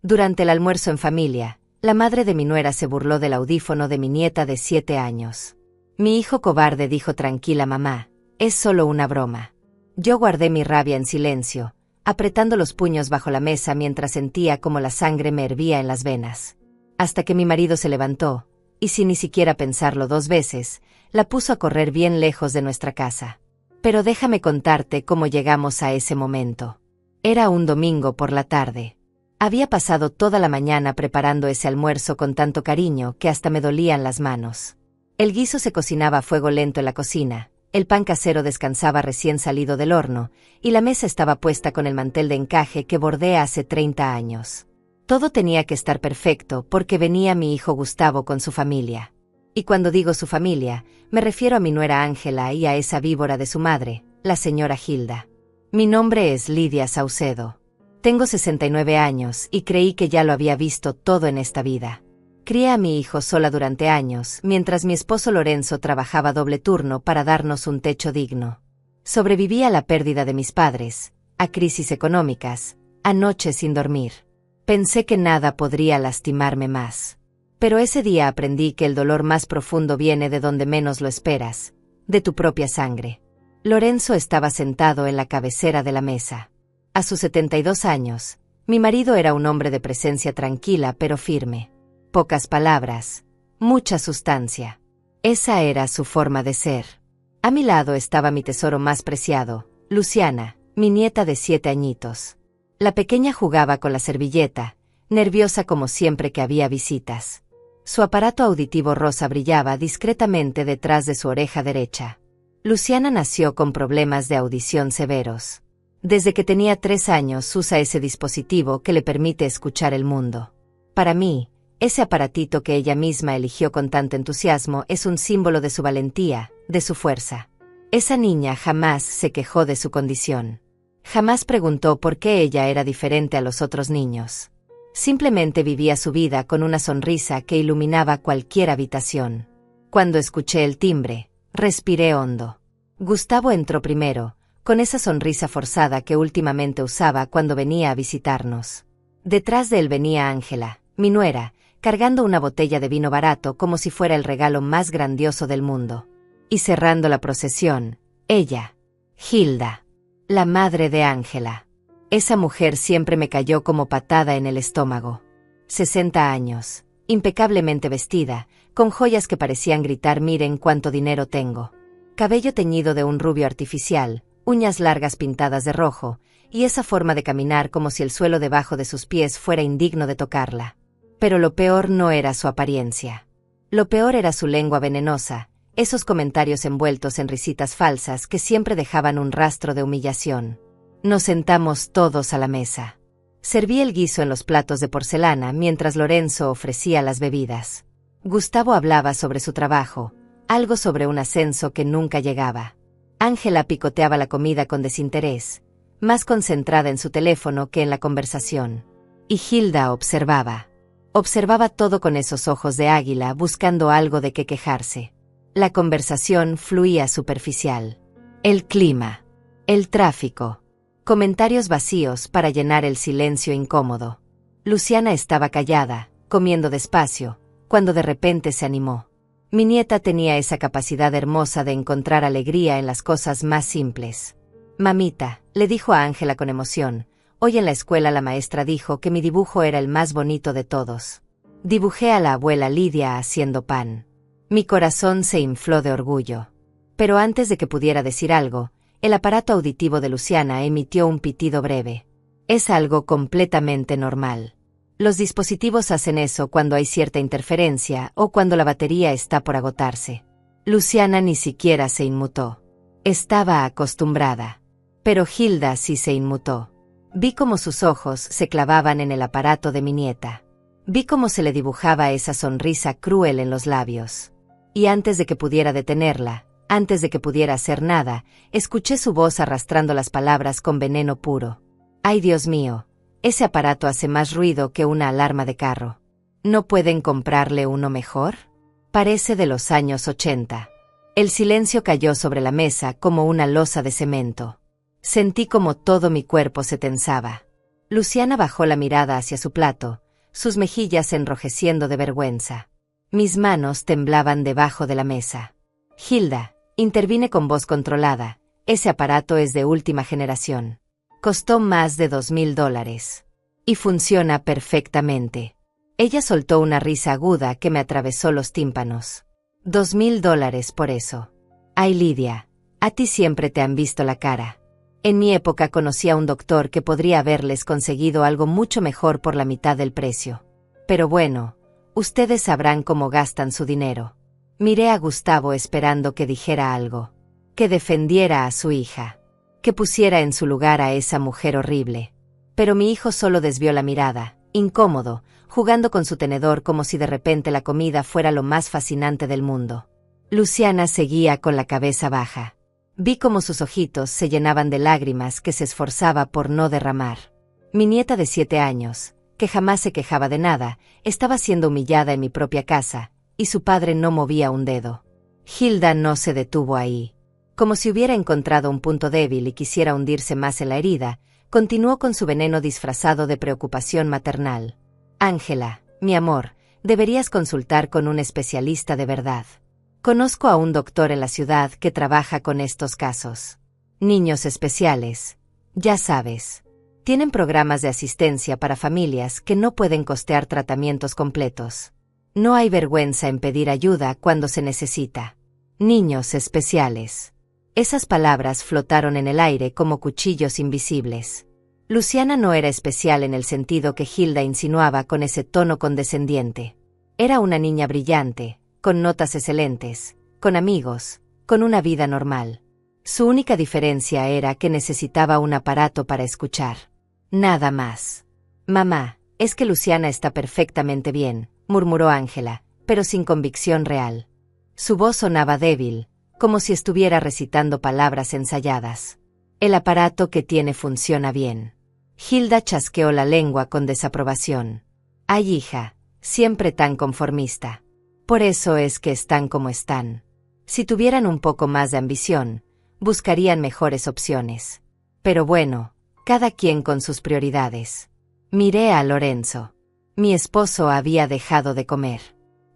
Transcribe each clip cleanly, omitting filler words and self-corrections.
Durante el almuerzo en familia, la madre de mi nuera se burló del audífono de mi nieta de 7 años. Mi hijo cobarde, dijo tranquila mamá, es solo una broma. Yo guardé mi rabia en silencio, apretando los puños bajo la mesa mientras sentía como la sangre me hervía en las venas. Hasta que mi marido se levantó, y sin ni siquiera pensarlo 2 veces, la puso a correr bien lejos de nuestra casa. Pero déjame contarte cómo llegamos a ese momento. Era un domingo por la tarde. Había pasado toda la mañana preparando ese almuerzo con tanto cariño que hasta me dolían las manos. El guiso se cocinaba a fuego lento en la cocina, el pan casero descansaba recién salido del horno, y la mesa estaba puesta con el mantel de encaje que bordé hace 30 años. Todo tenía que estar perfecto porque venía mi hijo Gustavo con su familia. Y cuando digo su familia, me refiero a mi nuera Ángela y a esa víbora de su madre, la señora Hilda. Mi nombre es Lidia Saucedo. Tengo 69 años y creí que ya lo había visto todo en esta vida. Crié a mi hijo sola durante años, mientras mi esposo Lorenzo trabajaba doble turno para darnos un techo digno. Sobreviví a la pérdida de mis padres, a crisis económicas, a noches sin dormir. Pensé que nada podría lastimarme más. Pero ese día aprendí que el dolor más profundo viene de donde menos lo esperas, de tu propia sangre. Lorenzo estaba sentado en la cabecera de la mesa. A sus 72 años, mi marido era un hombre de presencia tranquila pero firme. Pocas palabras, mucha sustancia. Esa era su forma de ser. A mi lado estaba mi tesoro más preciado, Luciana, mi nieta de 7 añitos. La pequeña jugaba con la servilleta, nerviosa como siempre que había visitas. Su aparato auditivo rosa brillaba discretamente detrás de su oreja derecha. Luciana nació con problemas de audición severos. Desde que tenía 3 años usa ese dispositivo que le permite escuchar el mundo. Para mí, ese aparatito que ella misma eligió con tanto entusiasmo es un símbolo de su valentía, de su fuerza. Esa niña jamás se quejó de su condición. Jamás preguntó por qué ella era diferente a los otros niños. Simplemente vivía su vida con una sonrisa que iluminaba cualquier habitación. Cuando escuché el timbre, respiré hondo. Gustavo entró primero, con esa sonrisa forzada que últimamente usaba cuando venía a visitarnos. Detrás de él venía Ángela, mi nuera, cargando una botella de vino barato como si fuera el regalo más grandioso del mundo. Y cerrando la procesión, ella, Hilda, la madre de Ángela. Esa mujer siempre me cayó como patada en el estómago. 60 años, impecablemente vestida, con joyas que parecían gritar miren cuánto dinero tengo. Cabello teñido de un rubio artificial, uñas largas pintadas de rojo, y esa forma de caminar como si el suelo debajo de sus pies fuera indigno de tocarla. Pero lo peor no era su apariencia. Lo peor era su lengua venenosa, esos comentarios envueltos en risitas falsas que siempre dejaban un rastro de humillación. Nos sentamos todos a la mesa. Serví el guiso en los platos de porcelana mientras Lorenzo ofrecía las bebidas. Gustavo hablaba sobre su trabajo, algo sobre un ascenso que nunca llegaba. Ángela picoteaba la comida con desinterés, más concentrada en su teléfono que en la conversación. Y Hilda observaba. Observaba todo con esos ojos de águila buscando algo de qué quejarse. La conversación fluía superficial. El clima. El tráfico. Comentarios vacíos para llenar el silencio incómodo. Luciana estaba callada, comiendo despacio, cuando de repente se animó. Mi nieta tenía esa capacidad hermosa de encontrar alegría en las cosas más simples. Mamita, le dijo a Ángela con emoción, hoy en la escuela la maestra dijo que mi dibujo era el más bonito de todos. Dibujé a la abuela Lidia haciendo pan. Mi corazón se infló de orgullo. Pero antes de que pudiera decir algo, el aparato auditivo de Luciana emitió un pitido breve. Es algo completamente normal. Los dispositivos hacen eso cuando hay cierta interferencia o cuando la batería está por agotarse. Luciana ni siquiera se inmutó. Estaba acostumbrada. Pero Hilda sí se inmutó. Vi cómo sus ojos se clavaban en el aparato de mi nieta. Vi cómo se le dibujaba esa sonrisa cruel en los labios. Y antes de que pudiera detenerla, antes de que pudiera hacer nada, escuché su voz arrastrando las palabras con veneno puro. ¡Ay, Dios mío! Ese aparato hace más ruido que una alarma de carro. ¿No pueden comprarle uno mejor? Parece de los años 80. El silencio cayó sobre la mesa como una losa de cemento. Sentí como todo mi cuerpo se tensaba. Luciana bajó la mirada hacia su plato, sus mejillas enrojeciendo de vergüenza. Mis manos temblaban debajo de la mesa. Hilda, intervine con voz controlada, ese aparato es de última generación. Costó más de $2000. Y funciona perfectamente. Ella soltó una risa aguda que me atravesó los tímpanos. $2000 por eso. Ay, Lidia, a ti siempre te han visto la cara. En mi época conocí a un doctor que podría haberles conseguido algo mucho mejor por la mitad del precio. Pero bueno, ustedes sabrán cómo gastan su dinero. Miré a Gustavo esperando que dijera algo. Que defendiera a su hija. Que pusiera en su lugar a esa mujer horrible. Pero mi hijo solo desvió la mirada, incómodo, jugando con su tenedor como si de repente la comida fuera lo más fascinante del mundo. Luciana seguía con la cabeza baja. Vi cómo sus ojitos se llenaban de lágrimas que se esforzaba por no derramar. Mi nieta de 7 años, que jamás se quejaba de nada, estaba siendo humillada en mi propia casa, y su padre no movía un dedo. Hilda no se detuvo ahí. Como si hubiera encontrado un punto débil y quisiera hundirse más en la herida, continuó con su veneno disfrazado de preocupación maternal. Ángela, mi amor, deberías consultar con un especialista de verdad. Conozco a un doctor en la ciudad que trabaja con estos casos. Niños especiales. Ya sabes. Tienen programas de asistencia para familias que no pueden costear tratamientos completos. No hay vergüenza en pedir ayuda cuando se necesita. Niños especiales. Esas palabras flotaron en el aire como cuchillos invisibles. Luciana no era especial en el sentido que Hilda insinuaba con ese tono condescendiente. Era una niña brillante, con notas excelentes, con amigos, con una vida normal. Su única diferencia era que necesitaba un aparato para escuchar. Nada más. Mamá, es que Luciana está perfectamente bien, murmuró Ángela, pero sin convicción real. Su voz sonaba débil, como si estuviera recitando palabras ensayadas. El aparato que tiene funciona bien. Hilda chasqueó la lengua con desaprobación. Ay, hija, siempre tan conformista. Por eso es que están como están. Si tuvieran un poco más de ambición, buscarían mejores opciones. Pero bueno, cada quien con sus prioridades. Miré a Lorenzo. Mi esposo había dejado de comer.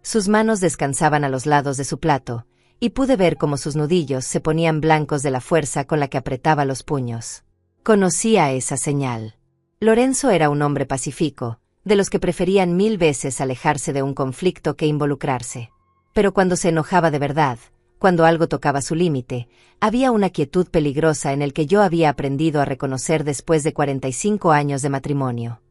Sus manos descansaban a los lados de su plato, y pude ver cómo sus nudillos se ponían blancos de la fuerza con la que apretaba los puños. Conocía esa señal. Lorenzo era un hombre pacífico, de los que preferían 1000 veces alejarse de un conflicto que involucrarse. Pero cuando se enojaba de verdad, cuando algo tocaba su límite, había una quietud peligrosa en el que yo había aprendido a reconocer después de 45 años de matrimonio.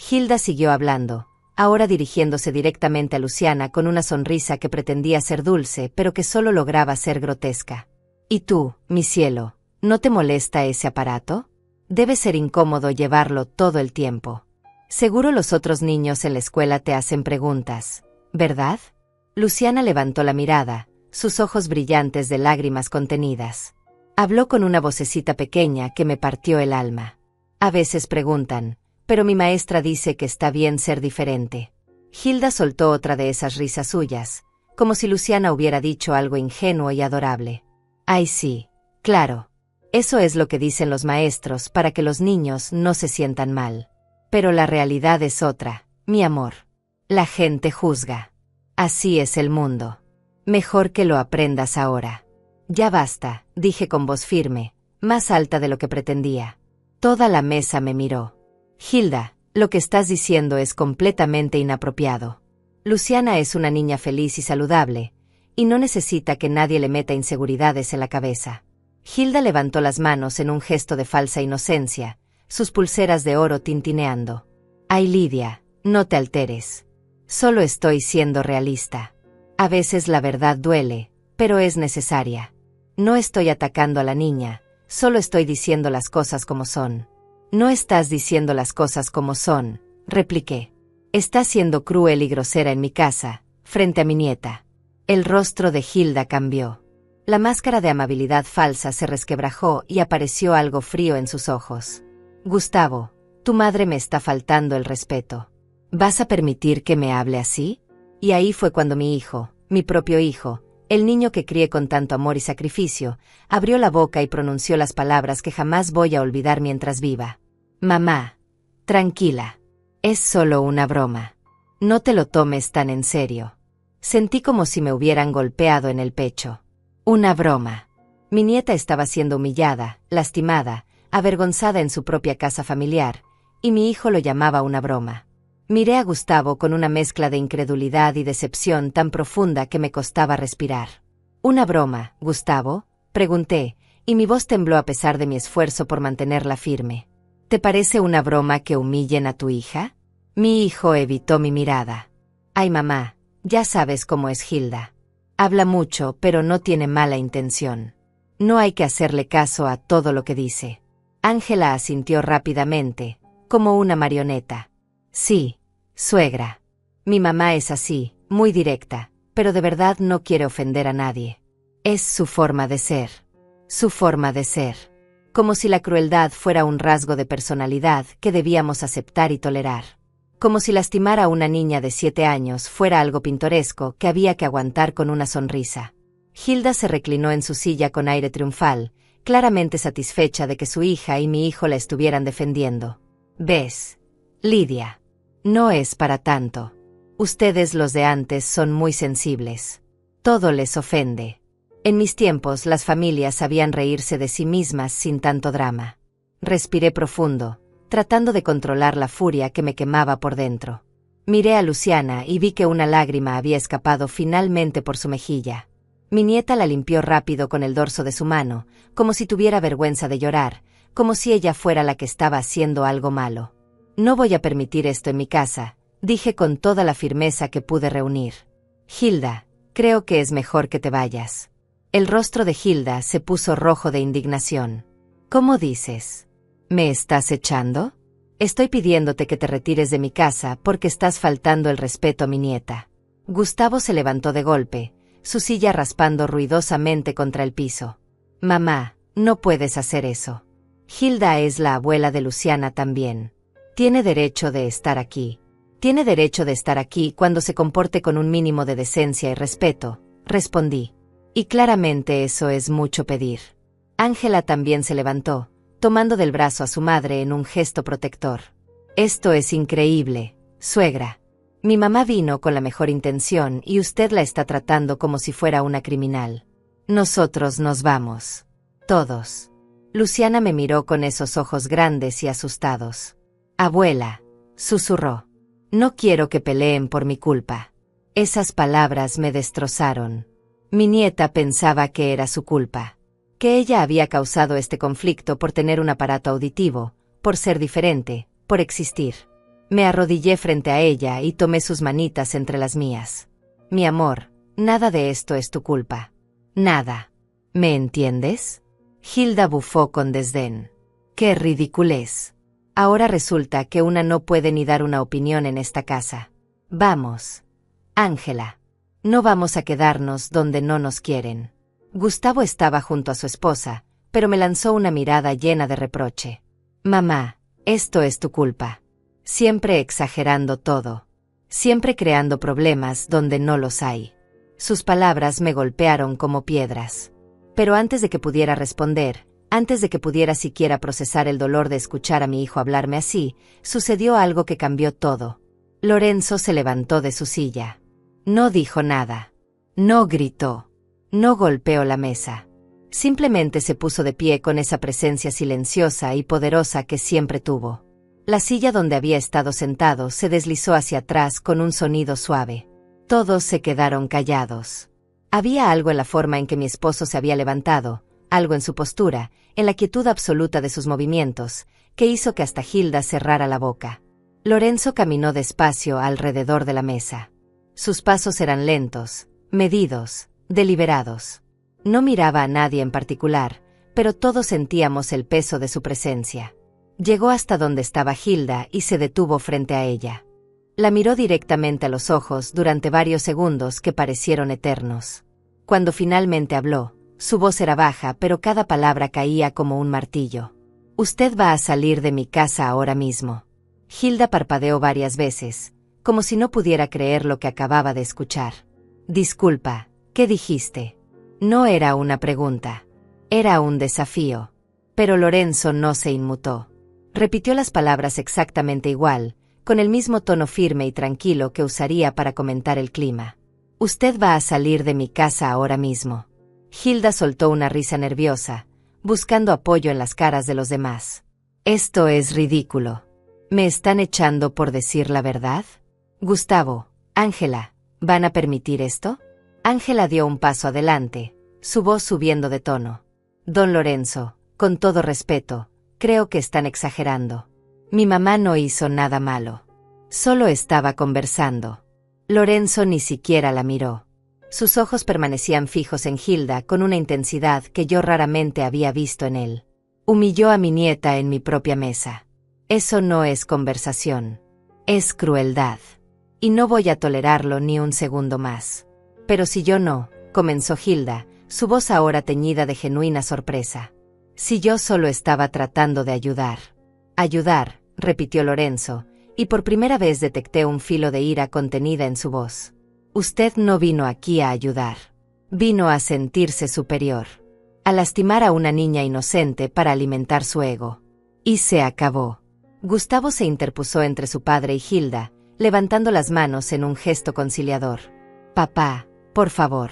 Hilda siguió hablando, ahora dirigiéndose directamente a Luciana con una sonrisa que pretendía ser dulce pero que solo lograba ser grotesca. ¿Y tú, mi cielo, no te molesta ese aparato? Debe ser incómodo llevarlo todo el tiempo. Seguro los otros niños en la escuela te hacen preguntas, ¿verdad? Luciana levantó la mirada, sus ojos brillantes de lágrimas contenidas. Habló con una vocecita pequeña que me partió el alma. A veces preguntan, pero mi maestra dice que está bien ser diferente. Hilda soltó otra de esas risas suyas, como si Luciana hubiera dicho algo ingenuo y adorable. Ay, sí, claro. Eso es lo que dicen los maestros para que los niños no se sientan mal. Pero la realidad es otra, mi amor. La gente juzga. Así es el mundo. Mejor que lo aprendas ahora. Ya basta, dije con voz firme, más alta de lo que pretendía. Toda la mesa me miró. Hilda, lo que estás diciendo es completamente inapropiado. Luciana es una niña feliz y saludable, y no necesita que nadie le meta inseguridades en la cabeza. Hilda levantó las manos en un gesto de falsa inocencia, sus pulseras de oro tintineando. Ay, Lidia, no te alteres. Solo estoy siendo realista. A veces la verdad duele, pero es necesaria. No estoy atacando a la niña, solo estoy diciendo las cosas como son. No estás diciendo las cosas como son, repliqué. Estás siendo cruel y grosera en mi casa, frente a mi nieta. El rostro de Hilda cambió. La máscara de amabilidad falsa se resquebrajó y apareció algo frío en sus ojos. Gustavo, tu madre me está faltando el respeto. ¿Vas a permitir que me hable así? Y ahí fue cuando mi hijo, mi propio hijo, el niño que crié con tanto amor y sacrificio, abrió la boca y pronunció las palabras que jamás voy a olvidar mientras viva. Mamá, Tranquila. Es solo una broma. No te lo tomes tan en serio. Sentí como si me hubieran golpeado en el pecho. Una broma. Mi nieta estaba siendo humillada, lastimada, avergonzada en su propia casa familiar, y mi hijo lo llamaba una broma. Miré a Gustavo con una mezcla de incredulidad y decepción tan profunda que me costaba respirar. ¿Una broma, Gustavo?, pregunté, y mi voz tembló a pesar de mi esfuerzo por mantenerla firme. ¿Te parece una broma que humillen a tu hija? Mi hijo evitó mi mirada. Ay, mamá, ya sabes cómo es Hilda. Habla mucho, pero no tiene mala intención. No hay que hacerle caso a todo lo que dice. Ángela asintió rápidamente, como una marioneta. Sí, suegra. Mi mamá es así, muy directa, pero de verdad no quiere ofender a nadie. Es su forma de ser. Su forma de ser. Como si la crueldad fuera un rasgo de personalidad que debíamos aceptar y tolerar. Como si lastimar a una niña de 7 años fuera algo pintoresco que había que aguantar con una sonrisa. Hilda se reclinó en su silla con aire triunfal, claramente satisfecha de que su hija y mi hijo la estuvieran defendiendo. ¿Ves, Lidia? No es para tanto. Ustedes los de antes son muy sensibles. Todo les ofende. En mis tiempos las familias sabían reírse de sí mismas sin tanto drama. Respiré profundo, tratando de controlar la furia que me quemaba por dentro. Miré a Luciana y vi que una lágrima había escapado finalmente por su mejilla. Mi nieta la limpió rápido con el dorso de su mano, como si tuviera vergüenza de llorar, como si ella fuera la que estaba haciendo algo malo. No voy a permitir esto en mi casa, dije con toda la firmeza que pude reunir. Hilda, creo que es mejor que te vayas. El rostro de Hilda se puso rojo de indignación. ¿Cómo dices? ¿Me estás echando? Estoy pidiéndote que te retires de mi casa porque estás faltando el respeto a mi nieta. Gustavo se levantó de golpe, su silla raspando ruidosamente contra el piso. Mamá, no puedes hacer eso. Hilda es la abuela de Luciana también. Tiene derecho de estar aquí. Tiene derecho de estar aquí cuando se comporte con un mínimo de decencia y respeto, respondí. Y claramente eso es mucho pedir. Ángela también se levantó, tomando del brazo a su madre en un gesto protector. Esto es increíble, suegra. Mi mamá vino con la mejor intención y usted la está tratando como si fuera una criminal. Nosotros nos vamos. Todos. Luciana me miró con esos ojos grandes y asustados. Abuela, susurró. No quiero que peleen por mi culpa. Esas palabras me destrozaron. Mi nieta pensaba que era su culpa. Que ella había causado este conflicto por tener un aparato auditivo, por ser diferente, por existir. Me arrodillé frente a ella y tomé sus manitas entre las mías. Mi amor, nada de esto es tu culpa. Nada. ¿Me entiendes? Hilda bufó con desdén. ¡Qué ridiculez! Ahora resulta que una no puede ni dar una opinión en esta casa. Vamos. Ángela. No vamos a quedarnos donde no nos quieren. Gustavo estaba junto a su esposa, pero me lanzó una mirada llena de reproche. Mamá, esto es tu culpa. Siempre exagerando todo. Siempre creando problemas donde no los hay. Sus palabras me golpearon como piedras. Pero antes de que pudiera responder, antes de que pudiera siquiera procesar el dolor de escuchar a mi hijo hablarme así, sucedió algo que cambió todo. Lorenzo se levantó de su silla. No dijo nada. No gritó. No golpeó la mesa. Simplemente se puso de pie con esa presencia silenciosa y poderosa que siempre tuvo. La silla donde había estado sentado se deslizó hacia atrás con un sonido suave. Todos se quedaron callados. Había algo en la forma en que mi esposo se había levantado, algo en su postura, en la quietud absoluta de sus movimientos, que hizo que hasta Hilda cerrara la boca. Lorenzo caminó despacio alrededor de la mesa. Sus pasos eran lentos, medidos, deliberados. No miraba a nadie en particular, pero todos sentíamos el peso de su presencia. Llegó hasta donde estaba Hilda y se detuvo frente a ella. La miró directamente a los ojos durante varios segundos que parecieron eternos. Cuando finalmente habló, su voz era baja, pero cada palabra caía como un martillo. Usted va a salir de mi casa ahora mismo. Hilda parpadeó varias veces, como si no pudiera creer lo que acababa de escuchar. Disculpa, ¿qué dijiste? No era una pregunta. Era un desafío. Pero Lorenzo no se inmutó. Repitió las palabras exactamente igual, con el mismo tono firme y tranquilo que usaría para comentar el clima. Usted va a salir de mi casa ahora mismo. Hilda soltó una risa nerviosa, buscando apoyo en las caras de los demás. Esto es ridículo. ¿Me están echando por decir la verdad? Gustavo, Ángela, ¿van a permitir esto? Ángela dio un paso adelante, su voz subiendo de tono. Don Lorenzo, con todo respeto, creo que están exagerando. Mi mamá no hizo nada malo. Solo estaba conversando. Lorenzo ni siquiera la miró. Sus ojos permanecían fijos en Hilda con una intensidad que yo raramente había visto en él. Humilló a mi nieta en mi propia mesa. Eso no es conversación. Es crueldad. Y no voy a tolerarlo ni un segundo más. Pero si yo no, comenzó Hilda, su voz ahora teñida de genuina sorpresa. Si yo solo estaba tratando de ayudar. Ayudar, repitió Lorenzo, y por primera vez detecté un filo de ira contenida en su voz. Usted no vino aquí a ayudar. Vino a sentirse superior. A lastimar a una niña inocente para alimentar su ego. Y se acabó. Gustavo se interpuso entre su padre y Hilda, levantando las manos en un gesto conciliador. Papá, por favor.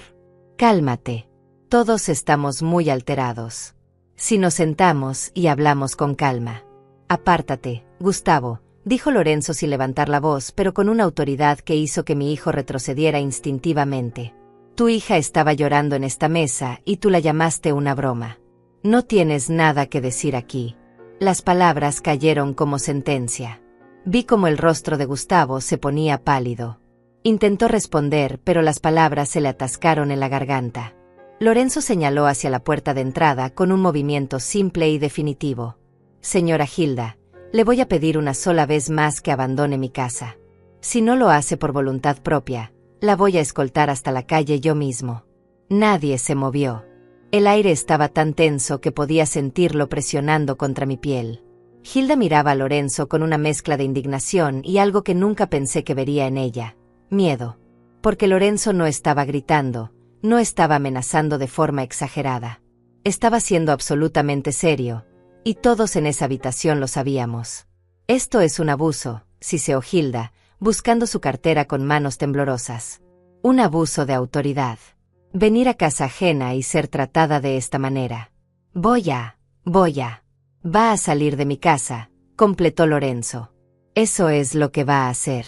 Cálmate. Todos estamos muy alterados. Si nos sentamos y hablamos con calma. Apártate, Gustavo, dijo Lorenzo sin levantar la voz, pero con una autoridad que hizo que mi hijo retrocediera instintivamente. Tu hija estaba llorando en esta mesa y tú la llamaste una broma. No tienes nada que decir aquí. Las palabras cayeron como sentencia. Vi como el rostro de Gustavo se ponía pálido. Intentó responder, pero las palabras se le atascaron en la garganta. Lorenzo señaló hacia la puerta de entrada con un movimiento simple y definitivo. Señora Hilda, le voy a pedir una sola vez más que abandone mi casa. Si no lo hace por voluntad propia, la voy a escoltar hasta la calle yo mismo. Nadie se movió. El aire estaba tan tenso que podía sentirlo presionando contra mi piel. Hilda miraba a Lorenzo con una mezcla de indignación y algo que nunca pensé que vería en ella. Miedo. Porque Lorenzo no estaba gritando, no estaba amenazando de forma exagerada. Estaba siendo absolutamente serio, y todos en esa habitación lo sabíamos. Esto es un abuso, siseó Hilda, buscando su cartera con manos temblorosas. Un abuso de autoridad. Venir a casa ajena y ser tratada de esta manera. Va a salir de mi casa, completó Lorenzo. Eso es lo que va a hacer.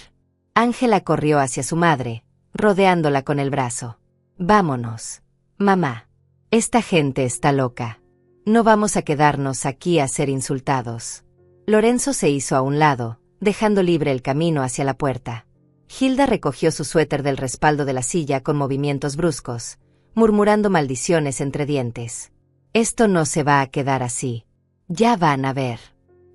Ángela corrió hacia su madre, rodeándola con el brazo. Vámonos. Mamá. Esta gente está loca. No vamos a quedarnos aquí a ser insultados. Lorenzo se hizo a un lado, dejando libre el camino hacia la puerta. Hilda recogió su suéter del respaldo de la silla con movimientos bruscos, murmurando maldiciones entre dientes. Esto no se va a quedar así. Ya van a ver.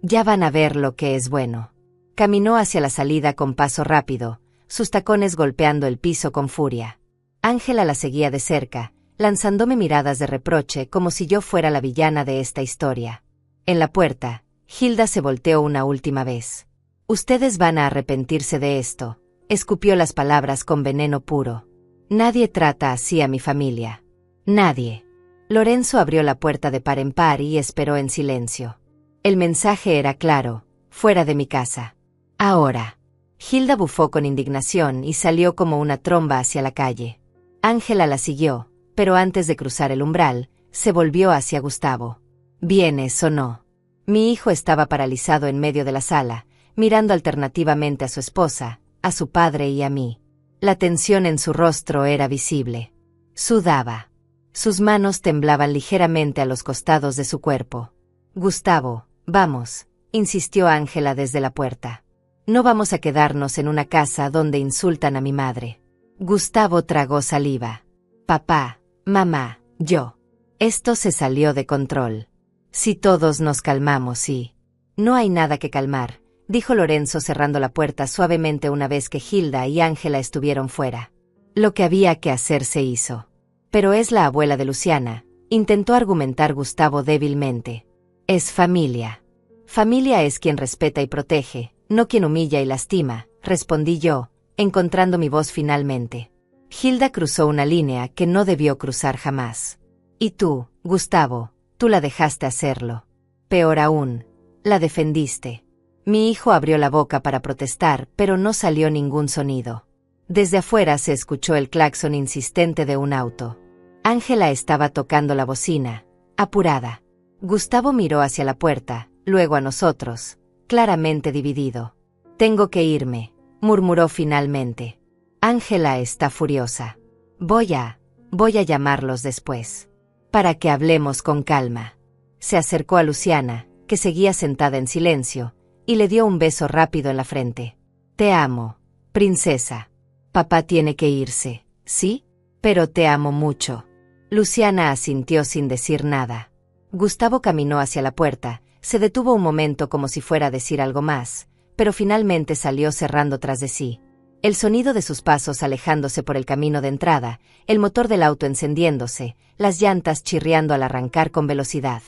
Ya van a ver lo que es bueno. Caminó hacia la salida con paso rápido, sus tacones golpeando el piso con furia. Ángela la seguía de cerca, lanzándome miradas de reproche como si yo fuera la villana de esta historia. En la puerta, Hilda se volteó una última vez. Ustedes van a arrepentirse de esto, escupió las palabras con veneno puro. Nadie trata así a mi familia. Nadie. Lorenzo abrió la puerta de par en par y esperó en silencio. El mensaje era claro: fuera de mi casa. Ahora. Hilda bufó con indignación y salió como una tromba hacia la calle. Ángela la siguió, pero antes de cruzar el umbral, se volvió hacia Gustavo. ¿Vienes o no? Mi hijo estaba paralizado en medio de la sala, mirando alternativamente a su esposa, a su padre y a mí. La tensión en su rostro era visible. Sudaba. Sus manos temblaban ligeramente a los costados de su cuerpo. Gustavo, vamos, insistió Ángela desde la puerta. No vamos a quedarnos en una casa donde insultan a mi madre. Gustavo tragó saliva. Papá, mamá, yo. Esto se salió de control. Si todos nos calmamos y... No hay nada que calmar, dijo Lorenzo cerrando la puerta suavemente una vez que Hilda y Ángela estuvieron fuera. Lo que había que hacer se hizo. Pero es la abuela de Luciana, intentó argumentar Gustavo débilmente. Es familia. Familia es quien respeta y protege, no quien humilla y lastima, respondí yo, encontrando mi voz finalmente. Hilda cruzó una línea que no debió cruzar jamás. Y tú, Gustavo, tú la dejaste hacerlo. Peor aún, La defendiste. Mi hijo abrió la boca para protestar, pero no salió ningún sonido. Desde afuera se escuchó el claxon insistente de un auto. Ángela estaba tocando la bocina, apurada. Gustavo miró hacia la puerta, luego a nosotros, claramente dividido. Tengo que irme, murmuró finalmente. Ángela está furiosa. Voy a llamarlos después. Para que hablemos con calma. Se acercó a Luciana, que seguía sentada en silencio, y le dio un beso rápido en la frente. Te amo, princesa. Papá tiene que irse, ¿sí? Pero te amo mucho. Luciana asintió sin decir nada. Gustavo caminó hacia la puerta, se detuvo un momento como si fuera a decir algo más, pero finalmente salió cerrando tras de sí. El sonido de sus pasos alejándose por el camino de entrada, el motor del auto encendiéndose, las llantas chirriando al arrancar con velocidad.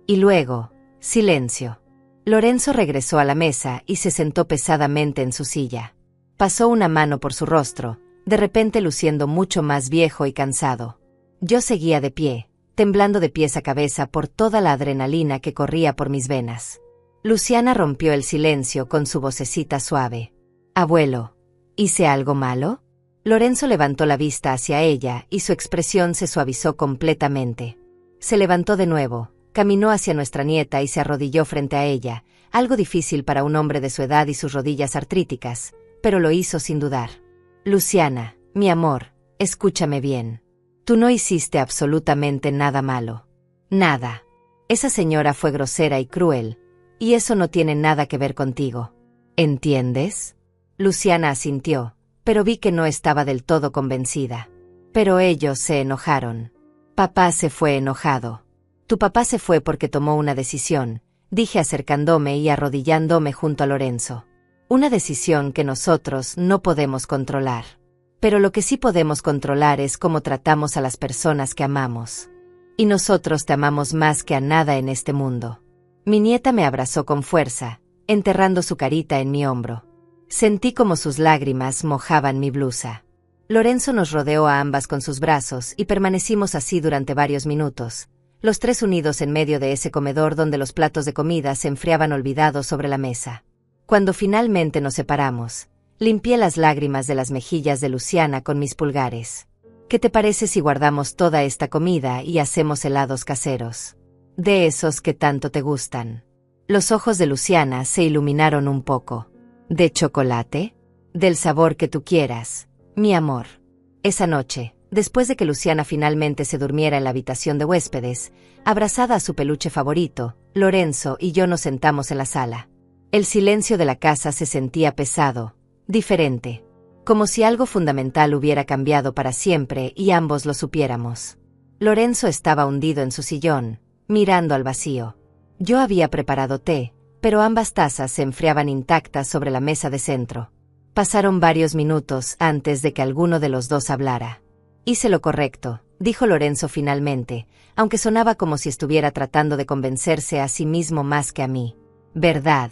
Y luego, silencio. Lorenzo regresó a la mesa y se sentó pesadamente en su silla. Pasó una mano por su rostro, de repente luciendo mucho más viejo y cansado. Yo seguía de pie, temblando de pies a cabeza por toda la adrenalina que corría por mis venas. Luciana rompió el silencio con su vocecita suave. Abuelo, ¿hice algo malo? Lorenzo levantó la vista hacia ella y su expresión se suavizó completamente. Se levantó de nuevo, caminó hacia nuestra nieta y se arrodilló frente a ella, algo difícil para un hombre de su edad y sus rodillas artríticas, pero lo hizo sin dudar. Luciana, mi amor, escúchame bien. Tú no hiciste absolutamente nada malo. Nada. Esa señora fue grosera y cruel, y eso no tiene nada que ver contigo. ¿Entiendes? Luciana asintió, pero vi que no estaba del todo convencida. Pero ellos se enojaron. Papá se fue enojado. Tu papá se fue porque tomó una decisión, dije acercándome y arrodillándome junto a Lorenzo. Una decisión que nosotros no podemos controlar. Pero lo que sí podemos controlar es cómo tratamos a las personas que amamos. Y nosotros te amamos más que a nada en este mundo. Mi nieta me abrazó con fuerza, enterrando su carita en mi hombro. Sentí como sus lágrimas mojaban mi blusa. Lorenzo nos rodeó a ambas con sus brazos y permanecimos así durante varios minutos, los tres unidos en medio de ese comedor donde los platos de comida se enfriaban olvidados sobre la mesa. Cuando finalmente nos separamos, limpié las lágrimas de las mejillas de Luciana con mis pulgares. ¿Qué te parece si guardamos toda esta comida y hacemos helados caseros? De esos que tanto te gustan. Los ojos de Luciana se iluminaron un poco. ¿De chocolate? Del sabor que tú quieras, mi amor. Esa noche, después de que Luciana finalmente se durmiera en la habitación de huéspedes, abrazada a su peluche favorito, Lorenzo y yo nos sentamos en la sala. El silencio de la casa se sentía pesado, diferente, como si algo fundamental hubiera cambiado para siempre y ambos lo supiéramos. Lorenzo estaba hundido en su sillón, mirando al vacío. Yo había preparado té, pero ambas tazas se enfriaban intactas sobre la mesa de centro. Pasaron varios minutos antes de que alguno de los dos hablara. Hice lo correcto, dijo Lorenzo finalmente, aunque sonaba como si estuviera tratando de convencerse a sí mismo más que a mí. ¿Verdad,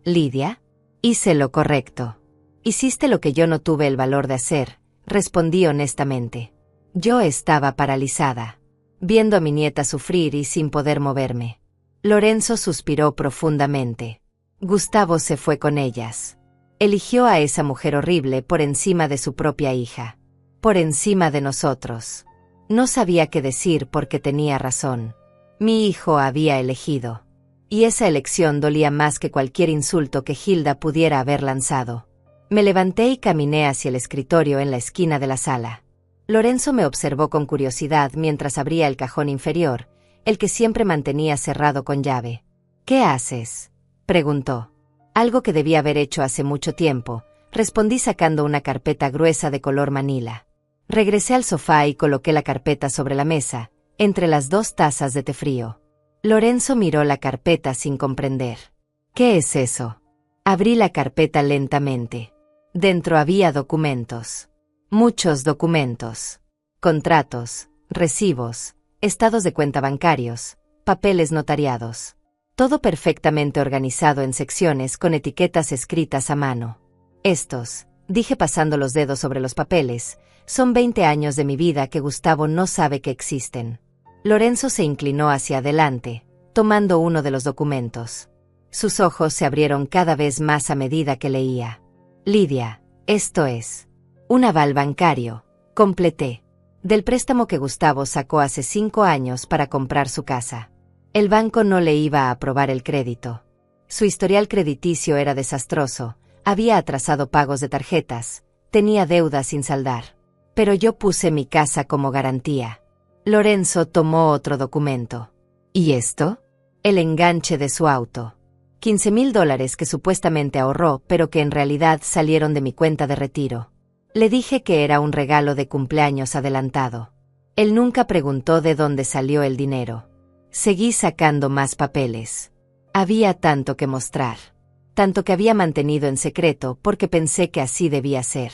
Lidia? Hice lo correcto. Hiciste lo que yo no tuve el valor de hacer, respondí honestamente. Yo estaba paralizada, viendo a mi nieta sufrir y sin poder moverme. Lorenzo suspiró profundamente. Gustavo se fue con ellas. Eligió a esa mujer horrible por encima de su propia hija. Por encima de nosotros. No sabía qué decir porque tenía razón. Mi hijo había elegido. Y esa elección dolía más que cualquier insulto que Hilda pudiera haber lanzado. Me levanté y caminé hacia el escritorio en la esquina de la sala. Lorenzo me observó con curiosidad mientras abría el cajón inferior, el que siempre mantenía cerrado con llave. ¿Qué haces?, preguntó. Algo que debía haber hecho hace mucho tiempo, respondí sacando una carpeta gruesa de color manila. Regresé al sofá y coloqué la carpeta sobre la mesa, entre las dos tazas de té frío. Lorenzo miró la carpeta sin comprender. ¿Qué es eso? Abrí la carpeta lentamente. Dentro había documentos. Muchos documentos. Contratos, recibos, estados de cuenta bancarios, papeles notariados. Todo perfectamente organizado en secciones con etiquetas escritas a mano. Estos, dije pasando los dedos sobre los papeles, son 20 años de mi vida que Gustavo no sabe que existen. Lorenzo se inclinó hacia adelante, tomando uno de los documentos. Sus ojos se abrieron cada vez más a medida que leía. Lidia, esto es un aval bancario, completé, del préstamo que Gustavo sacó hace 5 años para comprar su casa. El banco no le iba a aprobar el crédito. Su historial crediticio era desastroso, había atrasado pagos de tarjetas, tenía deudas sin saldar. Pero yo puse mi casa como garantía. Lorenzo tomó otro documento. ¿Y esto? El enganche de su auto. $15,000 que supuestamente ahorró, pero que en realidad salieron de mi cuenta de retiro. Le dije que era un regalo de cumpleaños adelantado. Él nunca preguntó de dónde salió el dinero. Seguí sacando más papeles. Había tanto que mostrar. Tanto que había mantenido en secreto porque pensé que así debía ser.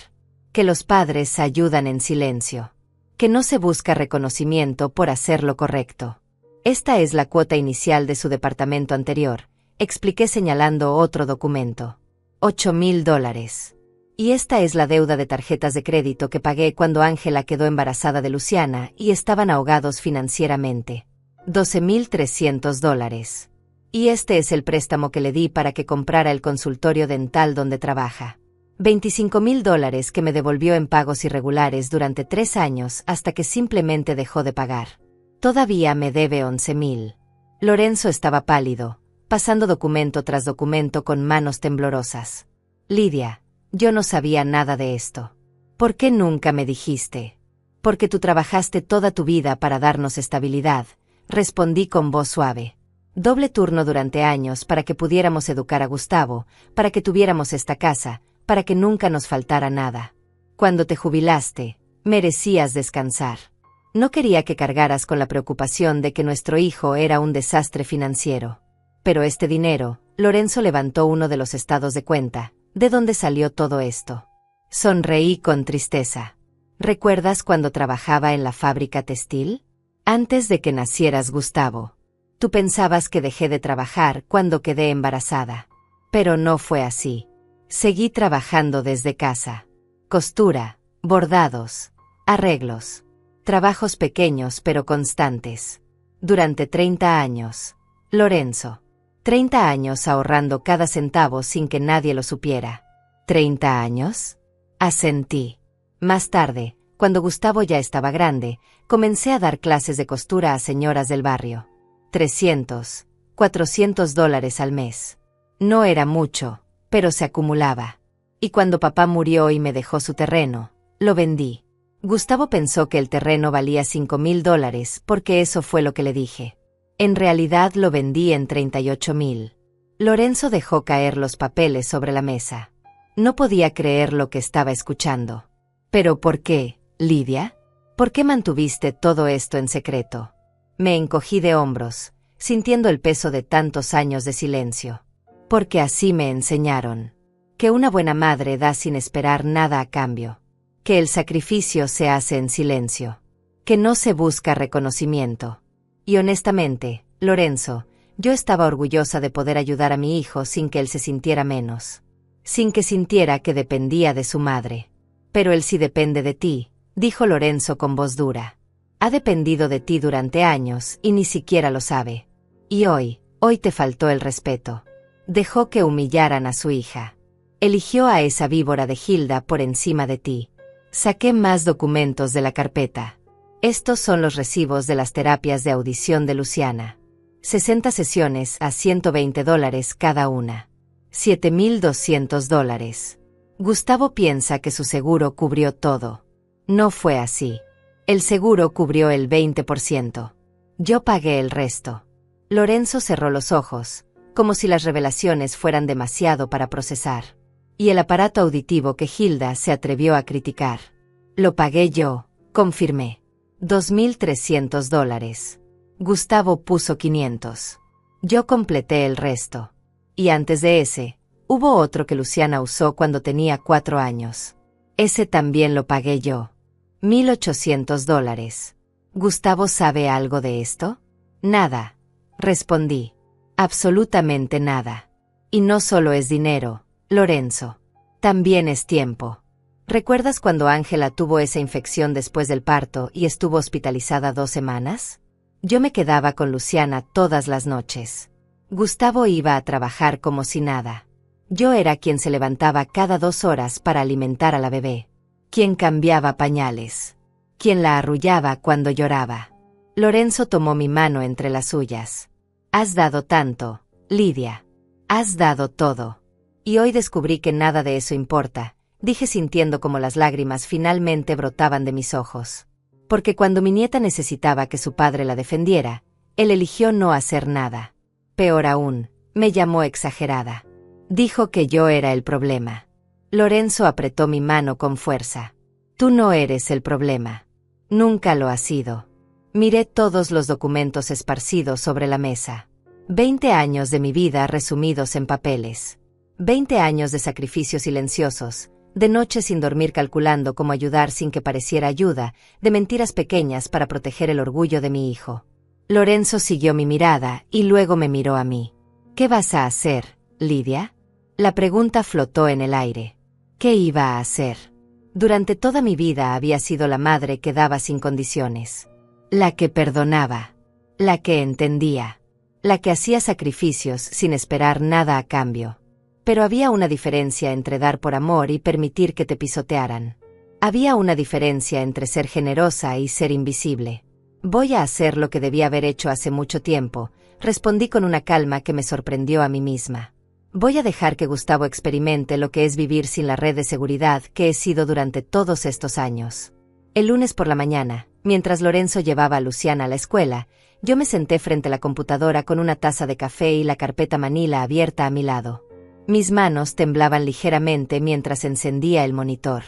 Que los padres ayudan en silencio. Que no se busca reconocimiento por hacer lo correcto. Esta es la cuota inicial de su departamento anterior, expliqué señalando otro documento. $8,000. Y esta es la deuda de tarjetas de crédito que pagué cuando Ángela quedó embarazada de Luciana y estaban ahogados financieramente. $12,300. Y este es el préstamo que le di para que comprara el consultorio dental donde trabaja. $25,000 que me devolvió en pagos irregulares durante 3 años hasta que simplemente dejó de pagar. Todavía me debe $11,000. Lorenzo estaba pálido, pasando documento tras documento con manos temblorosas. Lidia, yo no sabía nada de esto. ¿Por qué nunca me dijiste? Porque tú trabajaste toda tu vida para darnos estabilidad, respondí con voz suave. Doble turno durante años para que pudiéramos educar a Gustavo, para que tuviéramos esta casa, para que nunca nos faltara nada. Cuando te jubilaste, merecías descansar. No quería que cargaras con la preocupación de que nuestro hijo era un desastre financiero. Pero este dinero, Lorenzo levantó uno de los estados de cuenta. ¿De dónde salió todo esto? Sonreí con tristeza. ¿Recuerdas cuando trabajaba en la fábrica textil? Antes de que nacieras, Gustavo. Tú pensabas que dejé de trabajar cuando quedé embarazada. Pero no fue así. Seguí trabajando desde casa. Costura, bordados, arreglos. Trabajos pequeños pero constantes. Durante 30 años. Lorenzo. 30 años ahorrando cada centavo sin que nadie lo supiera. ¿30 años? Asentí. Más tarde, cuando Gustavo ya estaba grande, comencé a dar clases de costura a señoras del barrio. $300, $400 al mes. No era mucho, pero se acumulaba. Y cuando papá murió y me dejó su terreno, lo vendí. Gustavo pensó que el terreno valía $5,000 porque eso fue lo que le dije. En realidad lo vendí en $38,000. Lorenzo dejó caer los papeles sobre la mesa. No podía creer lo que estaba escuchando. ¿Pero por qué, Lidia? ¿Por qué mantuviste todo esto en secreto? Me encogí de hombros, sintiendo el peso de tantos años de silencio. Porque así me enseñaron. Que una buena madre da sin esperar nada a cambio. Que el sacrificio se hace en silencio. Que no se busca reconocimiento. Y honestamente, Lorenzo, yo estaba orgullosa de poder ayudar a mi hijo sin que él se sintiera menos. Sin que sintiera que dependía de su madre. Pero él sí depende de ti, dijo Lorenzo con voz dura. Ha dependido de ti durante años y ni siquiera lo sabe. Y hoy te faltó el respeto. Dejó que humillaran a su hija. Eligió a esa víbora de Hilda por encima de ti. Saqué más documentos de la carpeta. Estos son los recibos de las terapias de audición de Luciana. 60 sesiones a $120 cada una. $7,200. Gustavo piensa que su seguro cubrió todo. No fue así. El seguro cubrió el 20%. Yo pagué el resto. Lorenzo cerró los ojos, como si las revelaciones fueran demasiado para procesar. Y el aparato auditivo que Hilda se atrevió a criticar. Lo pagué yo, confirmé. $2,300. Gustavo puso 500. Yo completé el resto. Y antes de ese, hubo otro que Luciana usó cuando tenía 4 años. Ese también lo pagué yo. $1,800. ¿Gustavo sabe algo de esto? Nada, respondí. Absolutamente nada. Y no solo es dinero, Lorenzo. También es tiempo. ¿Recuerdas cuando Ángela tuvo esa infección después del parto y estuvo hospitalizada 2 semanas? Yo me quedaba con Luciana todas las noches. Gustavo iba a trabajar como si nada. Yo era quien se levantaba cada 2 horas para alimentar a la bebé, quien cambiaba pañales, quien la arrullaba cuando lloraba. Lorenzo tomó mi mano entre las suyas. Has dado tanto, Lidia. Has dado todo. Y hoy descubrí que nada de eso importa, dije sintiendo como las lágrimas finalmente brotaban de mis ojos. Porque cuando mi nieta necesitaba que su padre la defendiera, él eligió no hacer nada. Peor aún, me llamó exagerada. Dijo que yo era el problema. Lorenzo apretó mi mano con fuerza. Tú no eres el problema. Nunca lo has sido. Miré todos los documentos esparcidos sobre la mesa. 20 años de mi vida resumidos en papeles. 20 años de sacrificios silenciosos, de noches sin dormir calculando cómo ayudar sin que pareciera ayuda, de mentiras pequeñas para proteger el orgullo de mi hijo. Lorenzo siguió mi mirada y luego me miró a mí. ¿Qué vas a hacer, Lidia? La pregunta flotó en el aire. ¿Qué iba a hacer? Durante toda mi vida había sido la madre que daba sin condiciones. La que perdonaba. La que entendía. La que hacía sacrificios sin esperar nada a cambio. Pero había una diferencia entre dar por amor y permitir que te pisotearan. Había una diferencia entre ser generosa y ser invisible. Voy a hacer lo que debía haber hecho hace mucho tiempo, respondí con una calma que me sorprendió a mí misma. Voy a dejar que Gustavo experimente lo que es vivir sin la red de seguridad que he sido durante todos estos años. El lunes por la mañana, mientras Lorenzo llevaba a Luciana a la escuela, yo me senté frente a la computadora con una taza de café y la carpeta Manila abierta a mi lado. Mis manos temblaban ligeramente mientras encendía el monitor.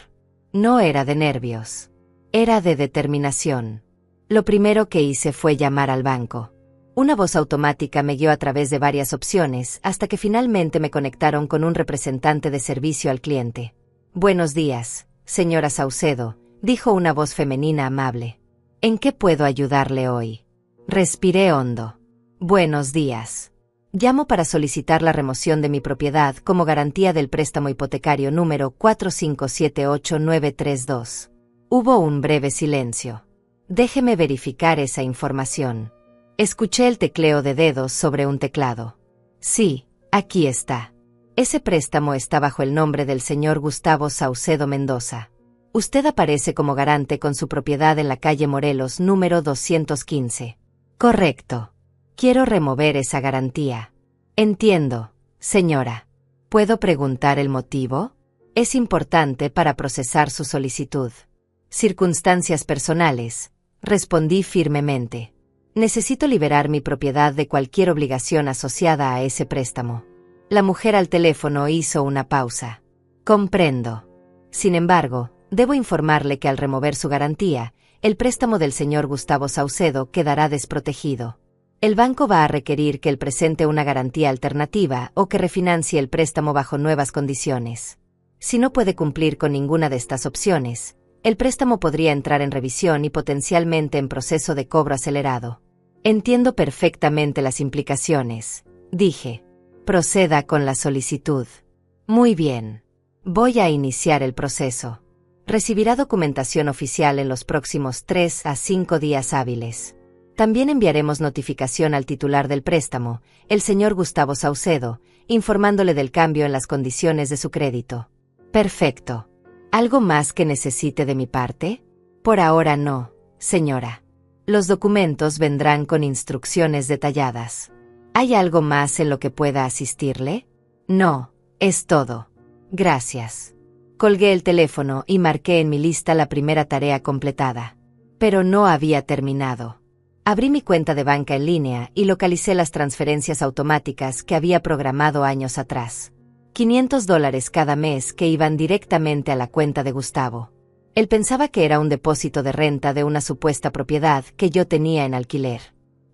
No era de nervios. Era de determinación. Lo primero que hice fue llamar al banco. Una voz automática me guió a través de varias opciones hasta que finalmente me conectaron con un representante de servicio al cliente. Buenos días, señora Saucedo, dijo una voz femenina amable. ¿En qué puedo ayudarle hoy? Respiré hondo. Buenos días. Llamo para solicitar la remoción de mi propiedad como garantía del préstamo hipotecario número 4578932. Hubo un breve silencio. Déjeme verificar esa información. Escuché el tecleo de dedos sobre un teclado. Sí, aquí está. Ese préstamo está bajo el nombre del señor Gustavo Saucedo Mendoza. Usted aparece como garante con su propiedad en la calle Morelos número 215. Correcto. Quiero remover esa garantía. Entiendo, señora. ¿Puedo preguntar el motivo? Es importante para procesar su solicitud. Circunstancias personales, respondí firmemente. Necesito liberar mi propiedad de cualquier obligación asociada a ese préstamo. La mujer al teléfono hizo una pausa. Comprendo. Sin embargo, debo informarle que al remover su garantía, el préstamo del señor Gustavo Saucedo quedará desprotegido. El banco va a requerir que él presente una garantía alternativa o que refinancie el préstamo bajo nuevas condiciones. Si no puede cumplir con ninguna de estas opciones, el préstamo podría entrar en revisión y potencialmente en proceso de cobro acelerado. Entiendo perfectamente las implicaciones, dije. Proceda con la solicitud. Muy bien. Voy a iniciar el proceso. Recibirá documentación oficial en los próximos 3 a 5 días hábiles. También enviaremos notificación al titular del préstamo, el señor Gustavo Saucedo, informándole del cambio en las condiciones de su crédito. Perfecto. ¿Algo más que necesite de mi parte? Por ahora no, señora. Los documentos vendrán con instrucciones detalladas. ¿Hay algo más en lo que pueda asistirle? No, es todo. Gracias. Colgué el teléfono y marqué en mi lista la primera tarea completada. Pero no había terminado. Abrí mi cuenta de banca en línea y localicé las transferencias automáticas que había programado años atrás. $500 cada mes que iban directamente a la cuenta de Gustavo. Él pensaba que era un depósito de renta de una supuesta propiedad que yo tenía en alquiler.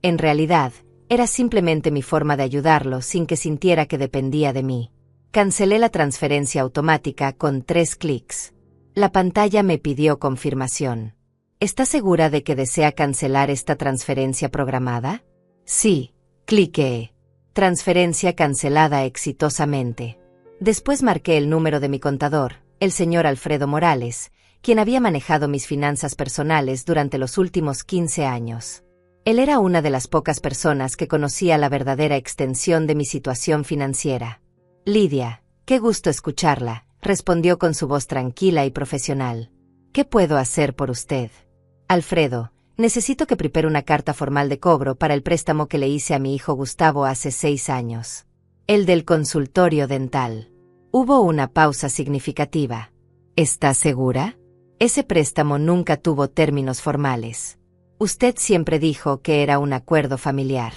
En realidad, era simplemente mi forma de ayudarlo sin que sintiera que dependía de mí. Cancelé la transferencia automática con 3 clics. La pantalla me pidió confirmación. ¿Está segura de que desea cancelar esta transferencia programada? Sí, cliqué. Transferencia cancelada exitosamente. Después marqué el número de mi contador, el señor Alfredo Morales, quien había manejado mis finanzas personales durante los últimos 15 años. Él era una de las pocas personas que conocía la verdadera extensión de mi situación financiera. Lidia, qué gusto escucharla, respondió con su voz tranquila y profesional. ¿Qué puedo hacer por usted? Alfredo, necesito que prepare una carta formal de cobro para el préstamo que le hice a mi hijo Gustavo hace 6 años. El del consultorio dental. Hubo una pausa significativa. ¿Está segura? Ese préstamo nunca tuvo términos formales. Usted siempre dijo que era un acuerdo familiar.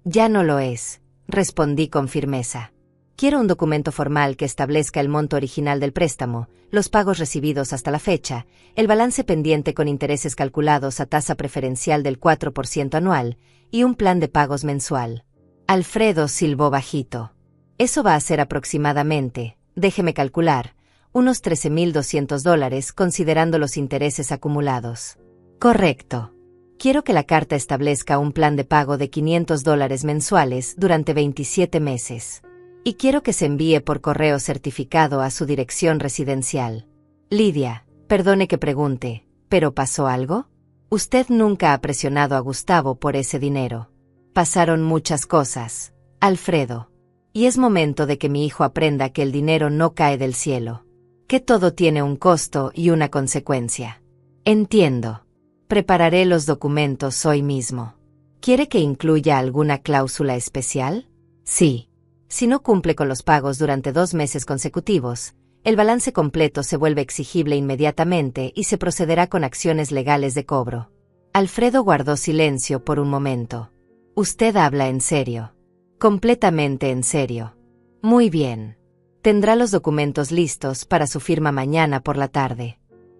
Ya no lo es, respondí con firmeza. Quiero un documento formal que establezca el monto original del préstamo, los pagos recibidos hasta la fecha, el balance pendiente con intereses calculados a tasa preferencial del 4% anual, y un plan de pagos mensual. Alfredo silbó bajito. Eso va a ser aproximadamente, déjeme calcular, unos $13,200 considerando los intereses acumulados. Correcto. Quiero que la carta establezca un plan de pago de $500 mensuales durante 27 meses. Y quiero que se envíe por correo certificado a su dirección residencial. Lidia, perdone que pregunte, ¿pero pasó algo? Usted nunca ha presionado a Gustavo por ese dinero. Pasaron muchas cosas, Alfredo. Y es momento de que mi hijo aprenda que el dinero no cae del cielo. Que todo tiene un costo y una consecuencia. Entiendo. Prepararé los documentos hoy mismo. ¿Quiere que incluya alguna cláusula especial? Sí. Si no cumple con los pagos durante 2 meses consecutivos, el balance completo se vuelve exigible inmediatamente y se procederá con acciones legales de cobro. Alfredo guardó silencio por un momento. Usted habla en serio. Completamente en serio. Muy bien. Tendrá los documentos listos para su firma mañana por la tarde.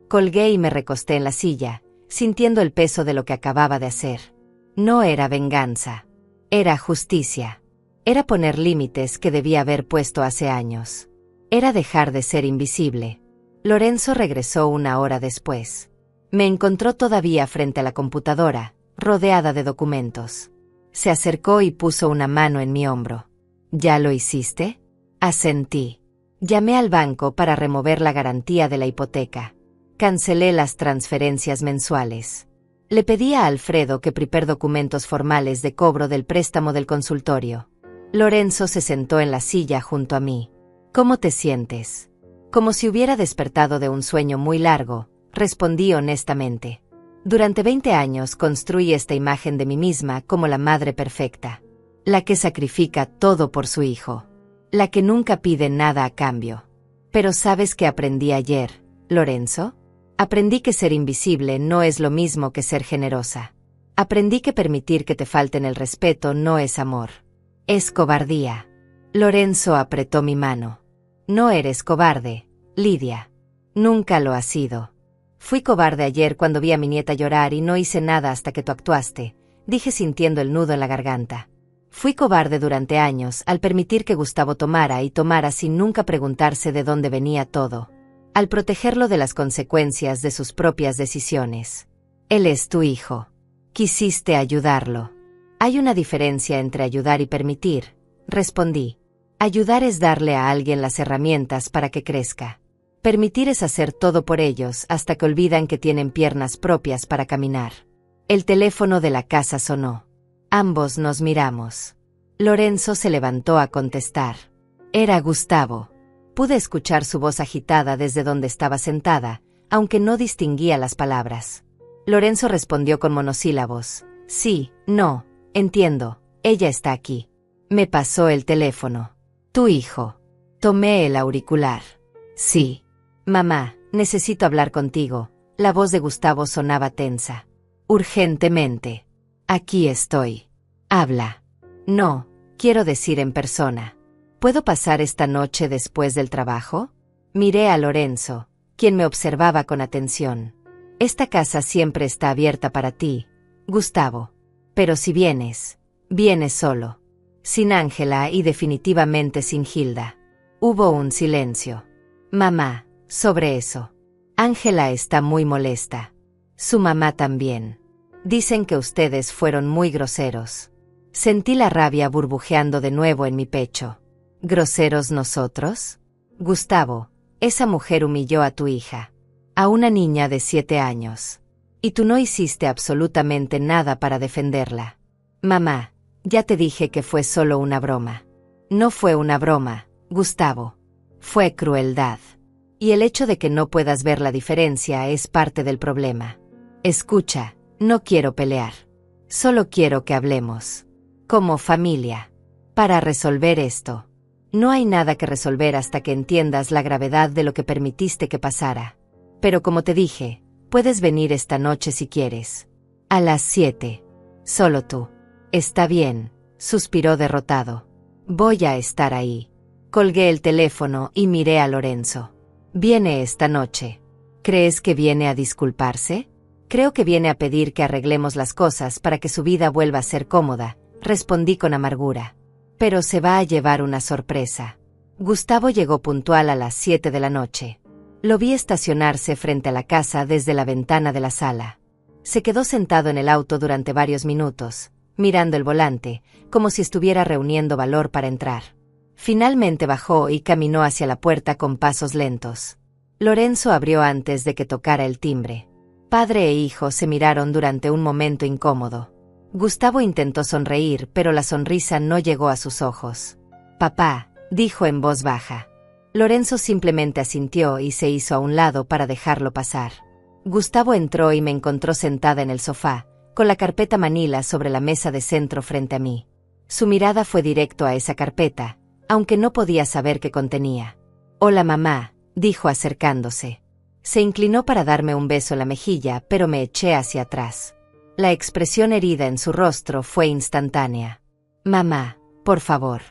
Colgué y me recosté en la silla, sintiendo el peso de lo que acababa de hacer. No era venganza. Era justicia. Era poner límites que debía haber puesto hace años. Era dejar de ser invisible. Lorenzo regresó 1 hora después. Me encontró todavía frente a la computadora, rodeada de documentos. Se acercó y puso una mano en mi hombro. ¿Ya lo hiciste? Asentí. Llamé al banco para remover la garantía de la hipoteca. Cancelé las transferencias mensuales. Le pedí a Alfredo que prepare documentos formales de cobro del préstamo del consultorio. Lorenzo se sentó en la silla junto a mí. ¿Cómo te sientes? Como si hubiera despertado de un sueño muy largo, respondí honestamente. Durante 20 años construí esta imagen de mí misma como la madre perfecta. La que sacrifica todo por su hijo. La que nunca pide nada a cambio. Pero ¿sabes qué aprendí ayer, Lorenzo? Aprendí que ser invisible no es lo mismo que ser generosa. Aprendí que permitir que te falten el respeto no es amor. Es cobardía. Lorenzo apretó mi mano. No eres cobarde, Lidia. Nunca lo has sido. Fui cobarde ayer cuando vi a mi nieta llorar y no hice nada hasta que tú actuaste, dije sintiendo el nudo en la garganta. Fui cobarde durante años al permitir que Gustavo tomara y tomara sin nunca preguntarse de dónde venía todo. Al protegerlo de las consecuencias de sus propias decisiones. Él es tu hijo. Quisiste ayudarlo. Hay una diferencia entre ayudar y permitir, respondí. Ayudar es darle a alguien las herramientas para que crezca. Permitir es hacer todo por ellos hasta que olvidan que tienen piernas propias para caminar. El teléfono de la casa sonó. Ambos nos miramos. Lorenzo se levantó a contestar. Era Gustavo. Pude escuchar su voz agitada desde donde estaba sentada, aunque no distinguía las palabras. Lorenzo respondió con monosílabos. Sí, no. Entiendo, ella está aquí. Me pasó el teléfono. Tu hijo. Tomé el auricular. Sí. Mamá, necesito hablar contigo. La voz de Gustavo sonaba tensa. Urgentemente. Aquí estoy. Habla. No, quiero decir en persona. ¿Puedo pasar esta noche después del trabajo? Miré a Lorenzo, quien me observaba con atención. Esta casa siempre está abierta para ti, Gustavo. Pero si vienes, vienes solo. Sin Ángela y definitivamente sin Hilda. Hubo un silencio. Mamá, sobre eso. Ángela está muy molesta. Su mamá también. Dicen que ustedes fueron muy groseros. Sentí la rabia burbujeando de nuevo en mi pecho. ¿Groseros nosotros? Gustavo, esa mujer humilló a tu hija. A una niña de 7 años. Y tú no hiciste absolutamente nada para defenderla. Mamá, ya te dije que fue solo una broma. No fue una broma, Gustavo. Fue crueldad. Y el hecho de que no puedas ver la diferencia es parte del problema. Escucha, no quiero pelear. Solo quiero que hablemos. Como familia. Para resolver esto. No hay nada que resolver hasta que entiendas la gravedad de lo que permitiste que pasara. Pero como te dije, puedes venir esta noche si quieres. A las 7. Solo tú. Está bien, suspiró derrotado. Voy a estar ahí. Colgué el teléfono y miré a Lorenzo. Viene esta noche. ¿Crees que viene a disculparse? Creo que viene a pedir que arreglemos las cosas para que su vida vuelva a ser cómoda, respondí con amargura. Pero se va a llevar una sorpresa. Gustavo llegó puntual a las 7 de la noche. Lo vi estacionarse frente a la casa desde la ventana de la sala. Se quedó sentado en el auto durante varios minutos, mirando el volante, como si estuviera reuniendo valor para entrar. Finalmente bajó y caminó hacia la puerta con pasos lentos. Lorenzo abrió antes de que tocara el timbre. Padre e hijo se miraron durante un momento incómodo. Gustavo intentó sonreír, pero la sonrisa no llegó a sus ojos. Papá, dijo en voz baja. Lorenzo simplemente asintió y se hizo a un lado para dejarlo pasar. Gustavo entró y me encontró sentada en el sofá, con la carpeta manila sobre la mesa de centro frente a mí. Su mirada fue directo a esa carpeta, aunque no podía saber qué contenía. Hola mamá, dijo acercándose. Se inclinó para darme un beso en la mejilla, pero me eché hacia atrás. La expresión herida en su rostro fue instantánea. Mamá, por favor.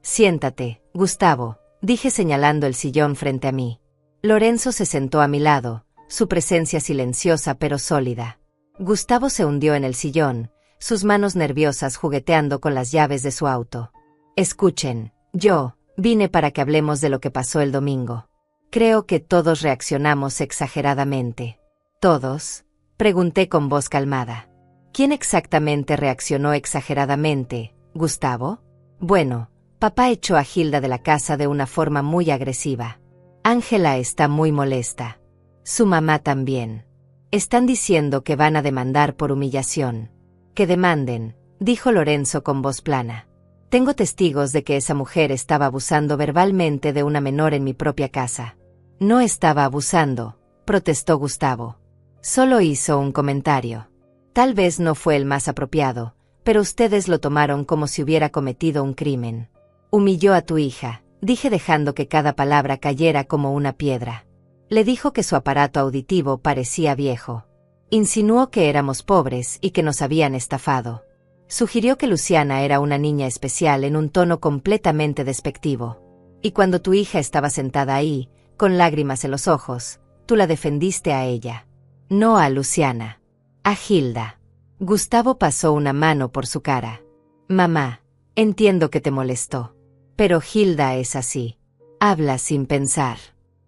Siéntate, Gustavo, dije señalando el sillón frente a mí. Lorenzo se sentó a mi lado, su presencia silenciosa pero sólida. Gustavo se hundió en el sillón, sus manos nerviosas jugueteando con las llaves de su auto. Escuchen, yo vine para que hablemos de lo que pasó el domingo. Creo que todos reaccionamos exageradamente. ¿Todos? Pregunté con voz calmada. ¿Quién exactamente reaccionó exageradamente, Gustavo? Bueno, papá echó a Hilda de la casa de una forma muy agresiva. Ángela está muy molesta. Su mamá también. Están diciendo que van a demandar por humillación. Que demanden, dijo Lorenzo con voz plana. Tengo testigos de que esa mujer estaba abusando verbalmente de una menor en mi propia casa. No estaba abusando, protestó Gustavo. Solo hizo un comentario. Tal vez no fue el más apropiado, pero ustedes lo tomaron como si hubiera cometido un crimen. Humilló a tu hija, dije dejando que cada palabra cayera como una piedra. Le dijo que su aparato auditivo parecía viejo. Insinuó que éramos pobres y que nos habían estafado. Sugirió que Luciana era una niña especial en un tono completamente despectivo. Y cuando tu hija estaba sentada ahí, con lágrimas en los ojos, tú la defendiste a ella. No a Luciana. A Hilda. Gustavo pasó una mano por su cara. Mamá, entiendo que te molestó. Pero Hilda es así. Habla sin pensar.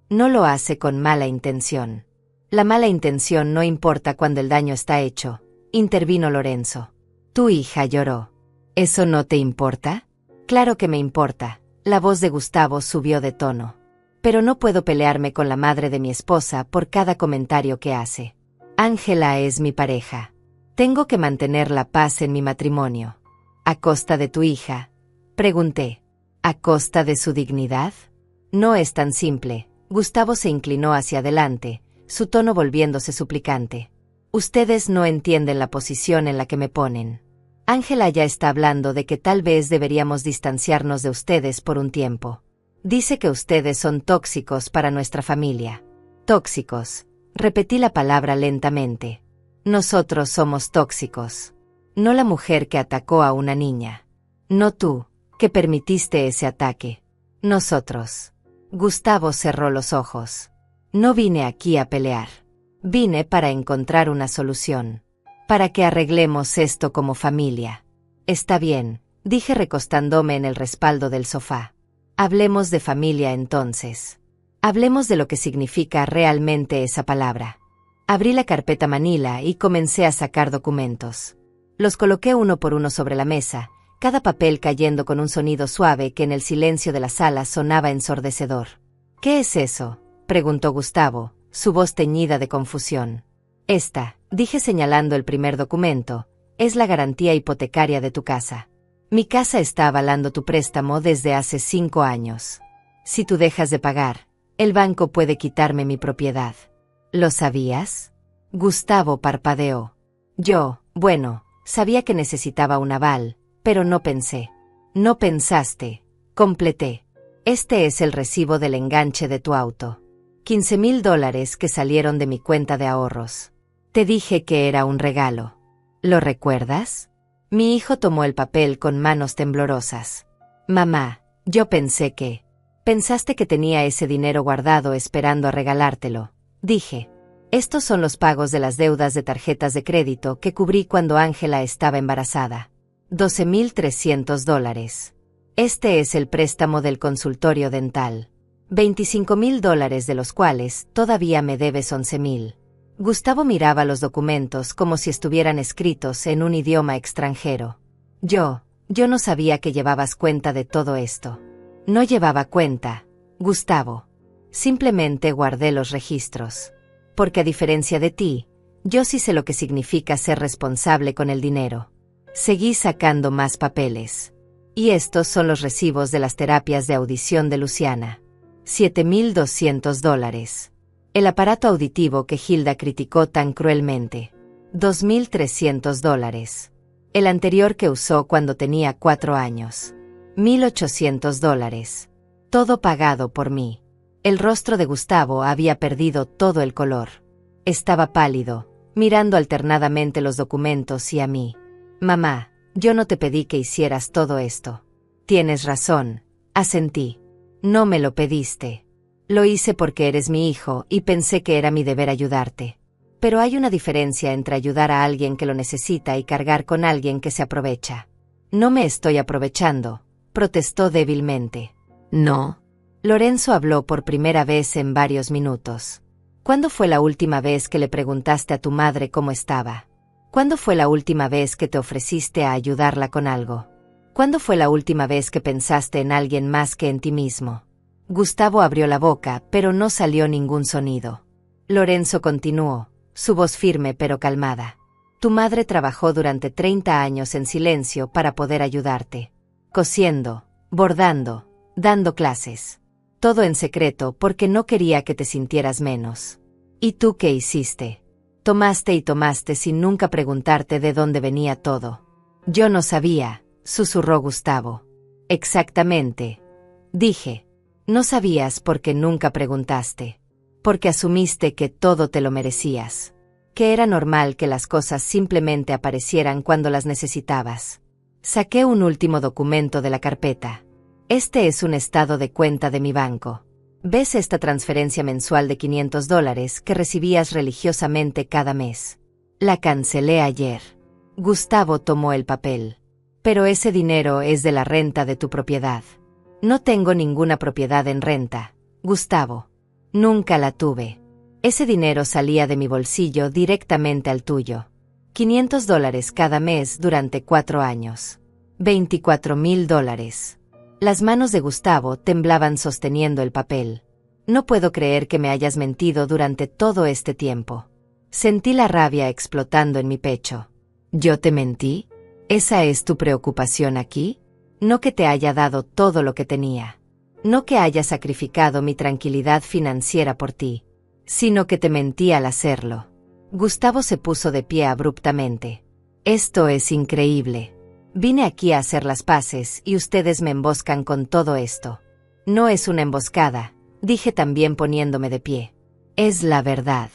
No lo hace con mala intención. La mala intención no importa cuando el daño está hecho, intervino Lorenzo. Tu hija lloró. ¿Eso no te importa? Claro que me importa. La voz de Gustavo subió de tono. Pero no puedo pelearme con la madre de mi esposa por cada comentario que hace. Ángela es mi pareja. Tengo que mantener la paz en mi matrimonio. ¿A costa de tu hija? Pregunté. ¿A costa de su dignidad? No es tan simple. Gustavo se inclinó hacia adelante, su tono volviéndose suplicante. Ustedes no entienden la posición en la que me ponen. Ángela ya está hablando de que tal vez deberíamos distanciarnos de ustedes por un tiempo. Dice que ustedes son tóxicos para nuestra familia. Tóxicos. Repetí la palabra lentamente. Nosotros somos tóxicos. No la mujer que atacó a una niña. No tú, que permitiste ese ataque. Nosotros. Gustavo cerró los ojos. No vine aquí a pelear. Vine para encontrar una solución. Para que arreglemos esto como familia. Está bien, dije recostándome en el respaldo del sofá. Hablemos de familia entonces. Hablemos de lo que significa realmente esa palabra. Abrí la carpeta manila y comencé a sacar documentos. Los coloqué uno por uno sobre la mesa, cada papel cayendo con un sonido suave que en el silencio de la sala sonaba ensordecedor. ¿Qué es eso?, preguntó Gustavo, su voz teñida de confusión. Esta, dije señalando el primer documento, es la garantía hipotecaria de tu casa. Mi casa está avalando tu préstamo desde hace 5 años. Si tú dejas de pagar, el banco puede quitarme mi propiedad. ¿Lo sabías? Gustavo parpadeó. Bueno, sabía que necesitaba un aval, pero no pensé. No pensaste, completé. Este es el recibo del enganche de tu auto. $15,000 que salieron de mi cuenta de ahorros. Te dije que era un regalo. ¿Lo recuerdas? Mi hijo tomó el papel con manos temblorosas. Mamá, yo pensé que... Pensaste que tenía ese dinero guardado esperando a regalártelo. Dije. Estos son los pagos de las deudas de tarjetas de crédito que cubrí cuando Ángela estaba embarazada. $12,300. Este es el préstamo del consultorio dental. $25,000 de los cuales todavía me debes 11,000. Gustavo miraba los documentos como si estuvieran escritos en un idioma extranjero. Yo no sabía que llevabas cuenta de todo esto. No llevaba cuenta, Gustavo. Simplemente guardé los registros. Porque a diferencia de ti, yo sí sé lo que significa ser responsable con el dinero. Seguí sacando más papeles. Y estos son los recibos de las terapias de audición de Luciana. $7,200. El aparato auditivo que Hilda criticó tan cruelmente. $2,300. El anterior que usó cuando tenía 4 años. $1,800. Todo pagado por mí. El rostro de Gustavo había perdido todo el color. Estaba pálido, mirando alternadamente los documentos y a mí. Mamá, yo no te pedí que hicieras todo esto. Tienes razón, asentí. No me lo pediste. Lo hice porque eres mi hijo y pensé que era mi deber ayudarte. Pero hay una diferencia entre ayudar a alguien que lo necesita y cargar con alguien que se aprovecha. No me estoy aprovechando, protestó débilmente. No. Lorenzo habló por primera vez en varios minutos. ¿Cuándo fue la última vez que le preguntaste a tu madre cómo estaba? ¿Cuándo fue la última vez que te ofreciste a ayudarla con algo? ¿Cuándo fue la última vez que pensaste en alguien más que en ti mismo? Gustavo abrió la boca, pero no salió ningún sonido. Lorenzo continuó, su voz firme pero calmada. Tu madre trabajó durante 30 años en silencio para poder ayudarte. Cosiendo, bordando, dando clases. Todo en secreto porque no quería que te sintieras menos. ¿Y tú qué hiciste? Tomaste y tomaste sin nunca preguntarte de dónde venía todo. Yo no sabía, susurró Gustavo. Exactamente. Dije. No sabías porque nunca preguntaste. Porque asumiste que todo te lo merecías. Que era normal que las cosas simplemente aparecieran cuando las necesitabas. Saqué un último documento de la carpeta. Este es un estado de cuenta de mi banco. ¿Ves esta transferencia mensual de $500 que recibías religiosamente cada mes? La cancelé ayer. Gustavo tomó el papel. Pero ese dinero es de la renta de tu propiedad. No tengo ninguna propiedad en renta, Gustavo. Nunca la tuve. Ese dinero salía de mi bolsillo directamente al tuyo. $500 cada mes durante 4 años. $24,000. Las manos de Gustavo temblaban sosteniendo el papel. No puedo creer que me hayas mentido durante todo este tiempo. Sentí la rabia explotando en mi pecho. ¿Yo te mentí? ¿Esa es tu preocupación aquí? No que te haya dado todo lo que tenía. No que haya sacrificado mi tranquilidad financiera por ti. Sino que te mentí al hacerlo. Gustavo se puso de pie abruptamente. Esto es increíble. Vine aquí a hacer las paces y ustedes me emboscan con todo esto. No es una emboscada, dije también poniéndome de pie. Es la verdad.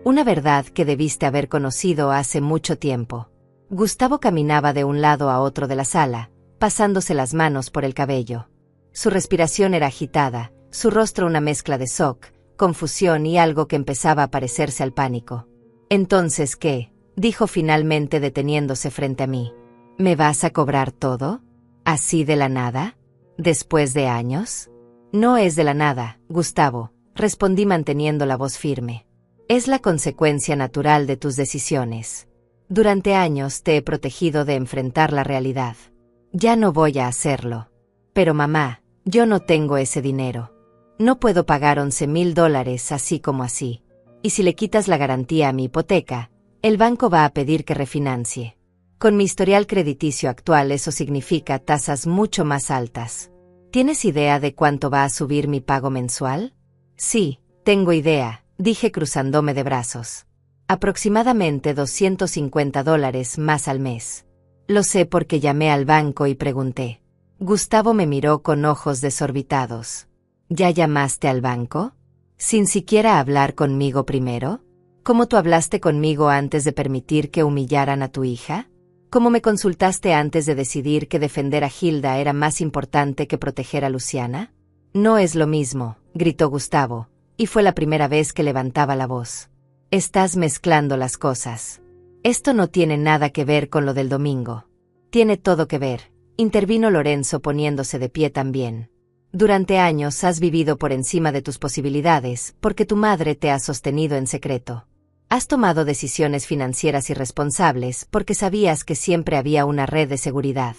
Una verdad que debiste haber conocido hace mucho tiempo. Gustavo caminaba de un lado a otro de la sala, pasándose las manos por el cabello. Su respiración era agitada, su rostro una mezcla de shock, confusión y algo que empezaba a parecerse al pánico. «¿Entonces qué?», dijo finalmente deteniéndose frente a mí. «¿Me vas a cobrar todo? ¿Así de la nada? ¿Después de años?» «No es de la nada, Gustavo», respondí manteniendo la voz firme. «Es la consecuencia natural de tus decisiones. Durante años te he protegido de enfrentar la realidad. Ya no voy a hacerlo. Pero mamá, yo no tengo ese dinero. No puedo pagar $11,000 así como así. Y si le quitas la garantía a mi hipoteca, el banco va a pedir que refinancie. Con mi historial crediticio actual eso significa tasas mucho más altas. ¿Tienes idea de cuánto va a subir mi pago mensual? Sí, tengo idea, dije cruzándome de brazos. Aproximadamente $250 más al mes. Lo sé porque llamé al banco y pregunté. Gustavo me miró con ojos desorbitados. ¿Ya llamaste al banco? ¿Sin siquiera hablar conmigo primero? ¿Cómo tú hablaste conmigo antes de permitir que humillaran a tu hija? ¿Cómo me consultaste antes de decidir que defender a Hilda era más importante que proteger a Luciana? No es lo mismo, gritó Gustavo, y fue la primera vez que levantaba la voz. Estás mezclando las cosas. Esto no tiene nada que ver con lo del domingo. Tiene todo que ver, intervino Lorenzo poniéndose de pie también. Durante años has vivido por encima de tus posibilidades porque tu madre te ha sostenido en secreto. Has tomado decisiones financieras irresponsables porque sabías que siempre había una red de seguridad.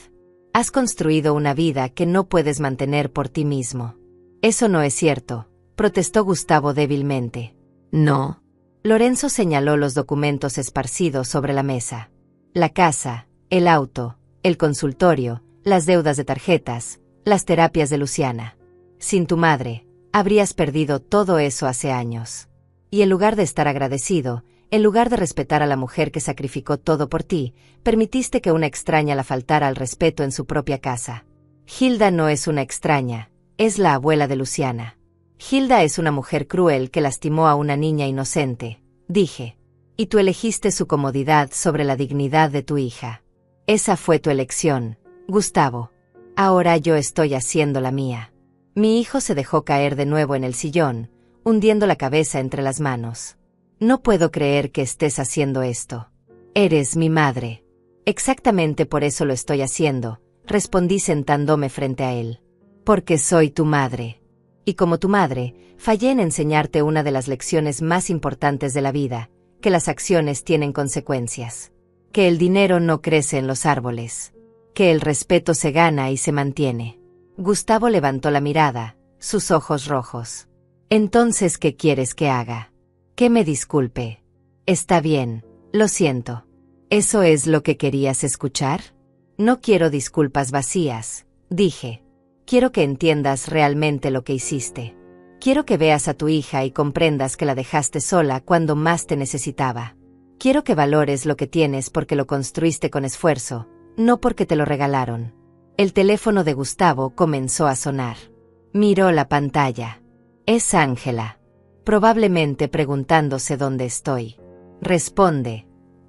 Has construido una vida que no puedes mantener por ti mismo. Eso no es cierto, protestó Gustavo débilmente. No. Lorenzo señaló los documentos esparcidos sobre la mesa. La casa, el auto, el consultorio, las deudas de tarjetas, las terapias de Luciana. Sin tu madre, habrías perdido todo eso hace años. Y en lugar de estar agradecido, en lugar de respetar a la mujer que sacrificó todo por ti, permitiste que una extraña la faltara al respeto en su propia casa. Hilda no es una extraña, es la abuela de Luciana. Hilda es una mujer cruel que lastimó a una niña inocente, dije. Y tú elegiste su comodidad sobre la dignidad de tu hija. Esa fue tu elección, Gustavo. Ahora yo estoy haciendo la mía. Mi hijo se dejó caer de nuevo en el sillón, hundiendo la cabeza entre las manos. No puedo creer que estés haciendo esto. Eres mi madre. Exactamente por eso lo estoy haciendo, respondí sentándome frente a él. Porque soy tu madre. Y como tu madre, fallé en enseñarte una de las lecciones más importantes de la vida, que las acciones tienen consecuencias. Que el dinero no crece en los árboles. Que el respeto se gana y se mantiene. Gustavo levantó la mirada, sus ojos rojos. Entonces, ¿qué quieres que haga? Que me disculpe. Está bien, lo siento. ¿Eso es lo que querías escuchar? No quiero disculpas vacías, dije. Quiero que entiendas realmente lo que hiciste. Quiero que veas a tu hija y comprendas que la dejaste sola cuando más te necesitaba. Quiero que valores lo que tienes porque lo construiste con esfuerzo, no porque te lo regalaron. El teléfono de Gustavo comenzó a sonar. Miró la pantalla. Es Ángela. Probablemente preguntándose dónde estoy. Responde.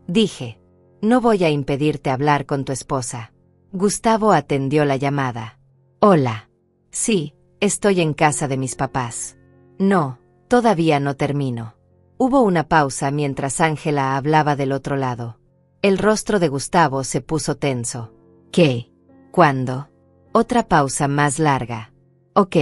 Dije. No voy a impedirte hablar con tu esposa. Gustavo atendió la llamada. Hola. Sí, estoy en casa de mis papás. No, todavía no termino. Hubo una pausa mientras Ángela hablaba del otro lado. El rostro de Gustavo se puso tenso. ¿Qué? ¿Cuándo? Otra pausa más larga. Ok.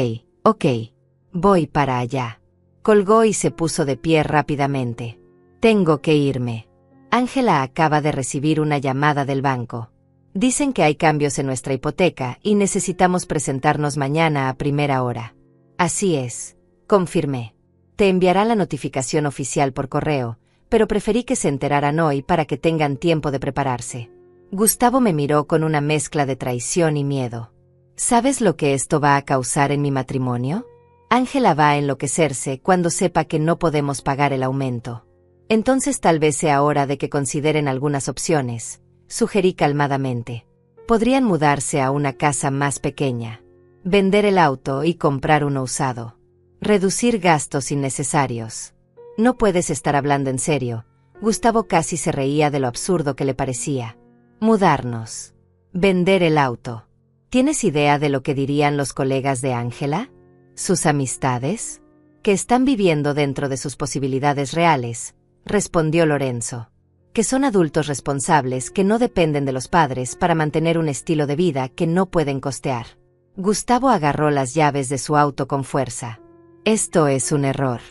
Voy para allá. Colgó y se puso de pie rápidamente. Tengo que irme. Ángela acaba de recibir una llamada del banco. Dicen que hay cambios en nuestra hipoteca y necesitamos presentarnos mañana a primera hora. Así es, confirmé. Te enviará la notificación oficial por correo, pero preferí que se enteraran hoy para que tengan tiempo de prepararse. Gustavo me miró con una mezcla de traición y miedo. ¿Sabes lo que esto va a causar en mi matrimonio? Ángela va a enloquecerse cuando sepa que no podemos pagar el aumento. Entonces tal vez sea hora de que consideren algunas opciones, sugerí calmadamente. Podrían mudarse a una casa más pequeña, vender el auto y comprar uno usado, reducir gastos innecesarios. No puedes estar hablando en serio. Gustavo casi se reía de lo absurdo que le parecía. Mudarnos. Vender el auto. ¿Tienes idea de lo que dirían los colegas de Ángela? ¿Sus amistades? Que están viviendo dentro de sus posibilidades reales, respondió Lorenzo. Que son adultos responsables que no dependen de los padres para mantener un estilo de vida que no pueden costear. Gustavo agarró las llaves de su auto con fuerza. Esto es un error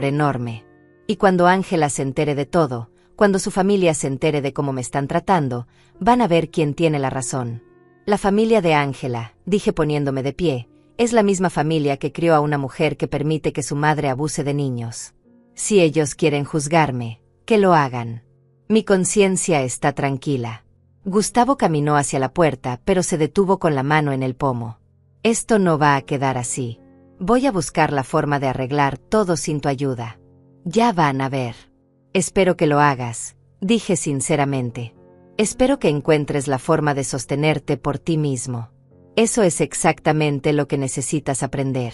enorme. Y cuando Ángela se entere de todo, cuando su familia se entere de cómo me están tratando, van a ver quién tiene la razón. La familia de Ángela, dije poniéndome de pie, es la misma familia que crió a una mujer que permite que su madre abuse de niños. Si ellos quieren juzgarme, que lo hagan. Mi conciencia está tranquila. Gustavo caminó hacia la puerta, pero se detuvo con la mano en el pomo. Esto no va a quedar así. Voy a buscar la forma de arreglar todo sin tu ayuda. Ya van a ver. Espero que lo hagas, dije sinceramente. Espero que encuentres la forma de sostenerte por ti mismo. Eso es exactamente lo que necesitas aprender.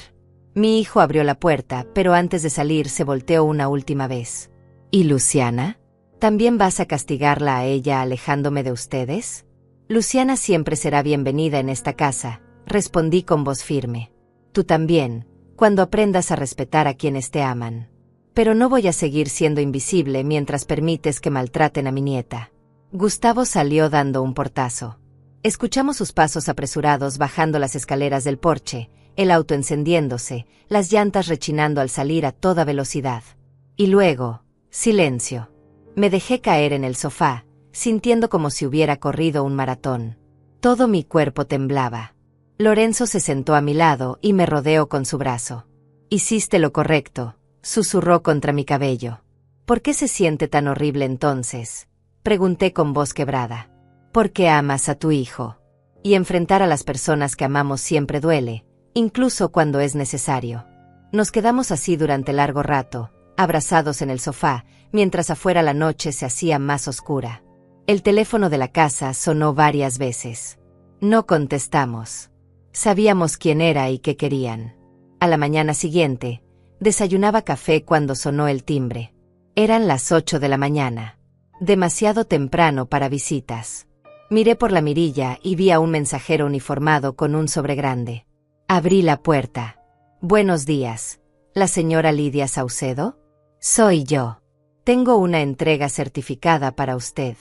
Mi hijo abrió la puerta, pero antes de salir se volteó una última vez. ¿Y Luciana? ¿También vas a castigarla a ella alejándome de ustedes? Luciana siempre será bienvenida en esta casa, respondí con voz firme. Tú también, cuando aprendas a respetar a quienes te aman. Pero no voy a seguir siendo invisible mientras permites que maltraten a mi nieta. Gustavo salió dando un portazo. Escuchamos sus pasos apresurados bajando las escaleras del porche, el auto encendiéndose, las llantas rechinando al salir a toda velocidad. Y luego, silencio. Me dejé caer en el sofá, sintiendo como si hubiera corrido un maratón. Todo mi cuerpo temblaba. Lorenzo se sentó a mi lado y me rodeó con su brazo. Hiciste lo correcto, susurró contra mi cabello. ¿Por qué se siente tan horrible entonces? Pregunté con voz quebrada. Porque amas a tu hijo. Y enfrentar a las personas que amamos siempre duele, incluso cuando es necesario. Nos quedamos así durante largo rato, abrazados en el sofá, mientras afuera la noche se hacía más oscura. El teléfono de la casa sonó varias veces. No contestamos. Sabíamos quién era y qué querían. A la mañana siguiente, desayunaba café cuando sonó el timbre. Eran las 8 de la mañana. Demasiado temprano para visitas. Miré por la mirilla y vi a un mensajero uniformado con un sobre grande. Abrí la puerta. Buenos días. ¿La señora Lidia Saucedo? Soy yo. Tengo una entrega certificada para usted.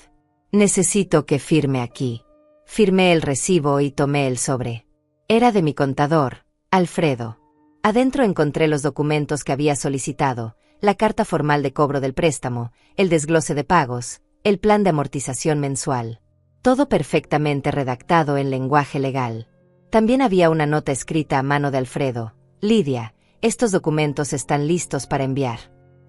Necesito que firme aquí. Firmé el recibo y tomé el sobre. Era de mi contador, Alfredo. Adentro encontré los documentos que había solicitado, la carta formal de cobro del préstamo, el desglose de pagos, el plan de amortización mensual. Todo perfectamente redactado en lenguaje legal. También había una nota escrita a mano de Alfredo. Lidia, estos documentos están listos para enviar.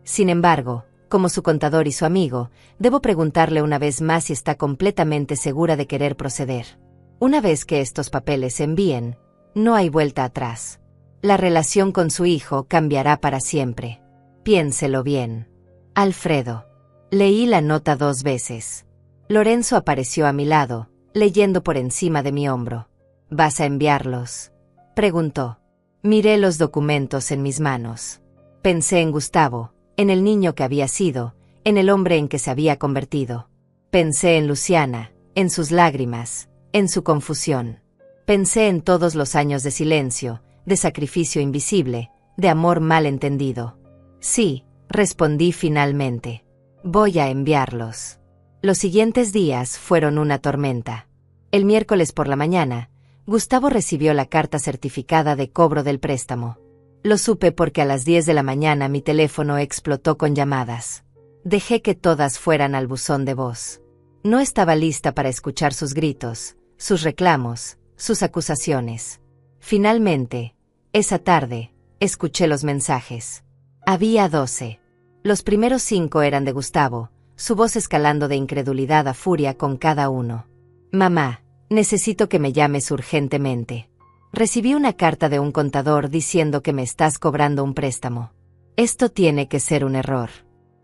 Sin embargo, como su contador y su amigo, debo preguntarle una vez más si está completamente segura de querer proceder. Una vez que estos papeles se envíen, no hay vuelta atrás. La relación con su hijo cambiará para siempre. Piénselo bien. Alfredo. Leí la nota 2 veces. Lorenzo apareció a mi lado, leyendo por encima de mi hombro. ¿Vas a enviarlos?, preguntó. Miré los documentos en mis manos. Pensé en Gustavo, en el niño que había sido, en el hombre en que se había convertido. Pensé en Luciana, en sus lágrimas, en su confusión. Pensé en todos los años de silencio, de sacrificio invisible, de amor mal entendido. Sí, respondí finalmente. Voy a enviarlos. Los siguientes días fueron una tormenta. El miércoles por la mañana, Gustavo recibió la carta certificada de cobro del préstamo. Lo supe porque a las 10 de la mañana mi teléfono explotó con llamadas. Dejé que todas fueran al buzón de voz. No estaba lista para escuchar sus gritos, sus reclamos, sus acusaciones. Finalmente, esa tarde, escuché los mensajes. Había 12. Los primeros 5 eran de Gustavo, su voz escalando de incredulidad a furia con cada uno. Mamá, necesito que me llames urgentemente. Recibí una carta de un contador diciendo que me estás cobrando un préstamo. Esto tiene que ser un error.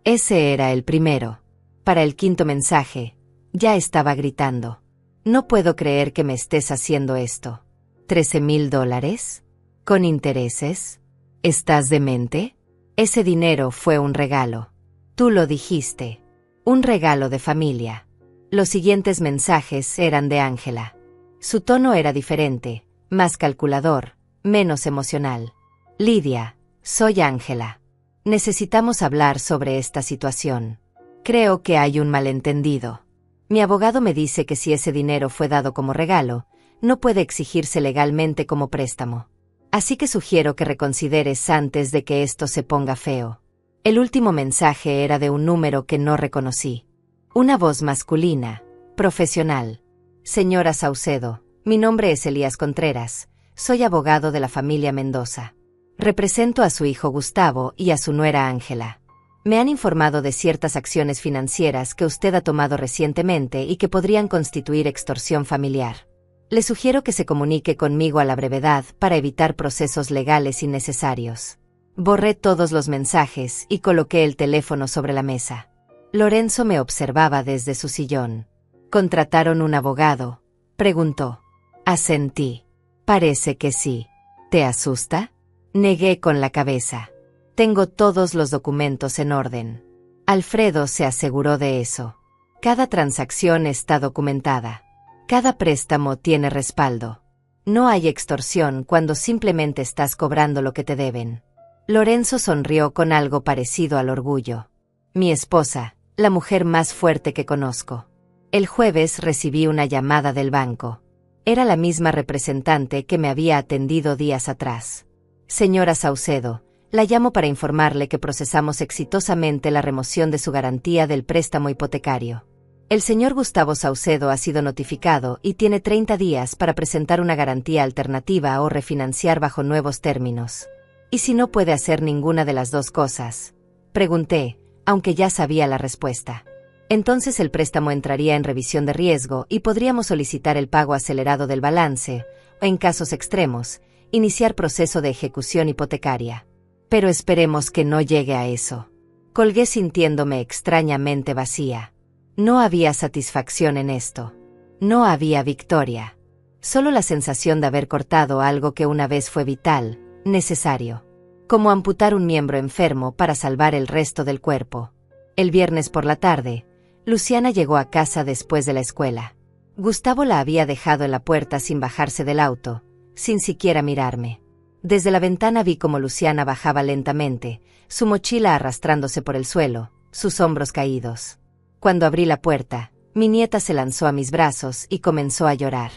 Ese era el primero. Para el 5.º mensaje, ya estaba gritando. No puedo creer que me estés haciendo esto. $13,000? ¿Con intereses? ¿Estás demente? Ese dinero fue un regalo. Tú lo dijiste. Un regalo de familia. Los siguientes mensajes eran de Ángela. Su tono era diferente, más calculador, menos emocional. Lidia, soy Ángela. Necesitamos hablar sobre esta situación. Creo que hay un malentendido. Mi abogado me dice que si ese dinero fue dado como regalo, no puede exigirse legalmente como préstamo. Así que sugiero que reconsideres antes de que esto se ponga feo. El último mensaje era de un número que no reconocí. Una voz masculina, profesional. Señora Saucedo, mi nombre es Elías Contreras, soy abogado de la familia Mendoza. Represento a su hijo Gustavo y a su nuera Ángela. Me han informado de ciertas acciones financieras que usted ha tomado recientemente y que podrían constituir extorsión familiar. Le sugiero que se comunique conmigo a la brevedad para evitar procesos legales innecesarios. Borré todos los mensajes y coloqué el teléfono sobre la mesa. Lorenzo me observaba desde su sillón. ¿Contrataron un abogado?, preguntó. Asentí. Parece que sí. ¿Te asusta? Negué con la cabeza. Tengo todos los documentos en orden. Alfredo se aseguró de eso. Cada transacción está documentada. Cada préstamo tiene respaldo. No hay extorsión cuando simplemente estás cobrando lo que te deben. Lorenzo sonrió con algo parecido al orgullo. Mi esposa, la mujer más fuerte que conozco. El jueves recibí una llamada del banco. Era la misma representante que me había atendido días atrás. Señora Saucedo, la llamo para informarle que procesamos exitosamente la remoción de su garantía del préstamo hipotecario. El señor Gustavo Saucedo ha sido notificado y tiene 30 días para presentar una garantía alternativa o refinanciar bajo nuevos términos. ¿Y si no puede hacer ninguna de las dos cosas?, pregunté, aunque ya sabía la respuesta. Entonces el préstamo entraría en revisión de riesgo y podríamos solicitar el pago acelerado del balance, o en casos extremos, iniciar proceso de ejecución hipotecaria. Pero esperemos que no llegue a eso. Colgué sintiéndome extrañamente vacía. No había satisfacción en esto. No había victoria. Solo la sensación de haber cortado algo que una vez fue vital, necesario. Como amputar un miembro enfermo para salvar el resto del cuerpo. El viernes por la tarde, Luciana llegó a casa después de la escuela. Gustavo la había dejado en la puerta sin bajarse del auto, sin siquiera mirarme. Desde la ventana vi cómo Luciana bajaba lentamente, su mochila arrastrándose por el suelo, sus hombros caídos. Cuando abrí la puerta, mi nieta se lanzó a mis brazos y comenzó a llorar.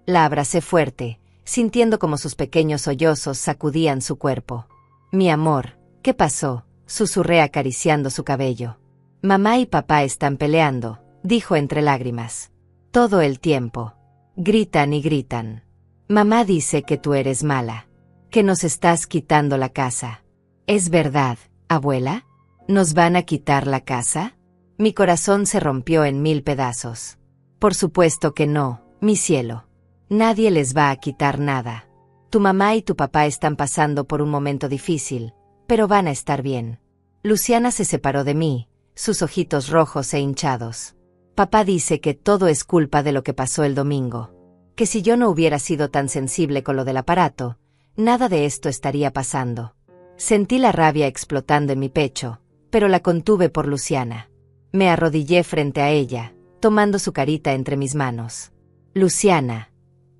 La abracé fuerte, sintiendo como sus pequeños sollozos sacudían su cuerpo. Mi amor, ¿qué pasó?, susurré acariciando su cabello. Mamá y papá están peleando, dijo entre lágrimas. Todo el tiempo. Gritan y gritan. Mamá dice que tú eres mala. Que nos estás quitando la casa. ¿Es verdad, abuela? ¿Nos van a quitar la casa? Mi corazón se rompió en 1000 pedazos. Por supuesto que no, mi cielo. Nadie les va a quitar nada. Tu mamá y tu papá están pasando por un momento difícil, pero van a estar bien. Luciana se separó de mí, sus ojitos rojos e hinchados. Papá dice que todo es culpa de lo que pasó el domingo. Que si yo no hubiera sido tan sensible con lo del aparato, nada de esto estaría pasando. Sentí la rabia explotando en mi pecho, pero la contuve por Luciana. Me arrodillé frente a ella, tomando su carita entre mis manos. Luciana,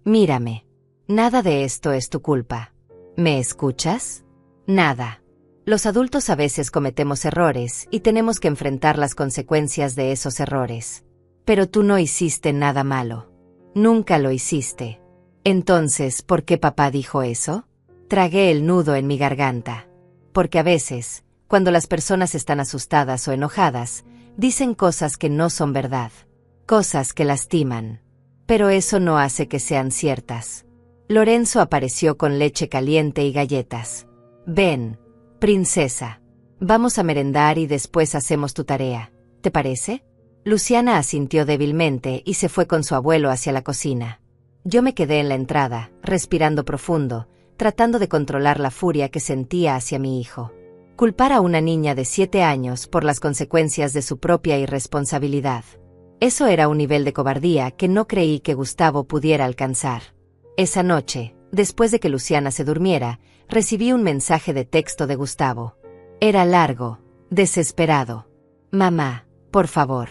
mírame. Nada de esto es tu culpa. ¿Me escuchas? Nada. Los adultos a veces cometemos errores y tenemos que enfrentar las consecuencias de esos errores. Pero tú no hiciste nada malo. Nunca lo hiciste. Entonces, ¿por qué papá dijo eso? Tragué el nudo en mi garganta. Porque a veces, cuando las personas están asustadas o enojadas, dicen cosas que no son verdad. Cosas que lastiman. Pero eso no hace que sean ciertas. Lorenzo apareció con leche caliente y galletas. Ven, princesa. Vamos a merendar y después hacemos tu tarea. ¿Te parece? Luciana asintió débilmente y se fue con su abuelo hacia la cocina. Yo me quedé en la entrada, respirando profundo, tratando de controlar la furia que sentía hacia mi hijo. Culpar a una niña de 7 años por las consecuencias de su propia irresponsabilidad. Eso era un nivel de cobardía que no creí que Gustavo pudiera alcanzar. Esa noche, después de que Luciana se durmiera, recibí un mensaje de texto de Gustavo. Era largo, desesperado. Mamá, por favor.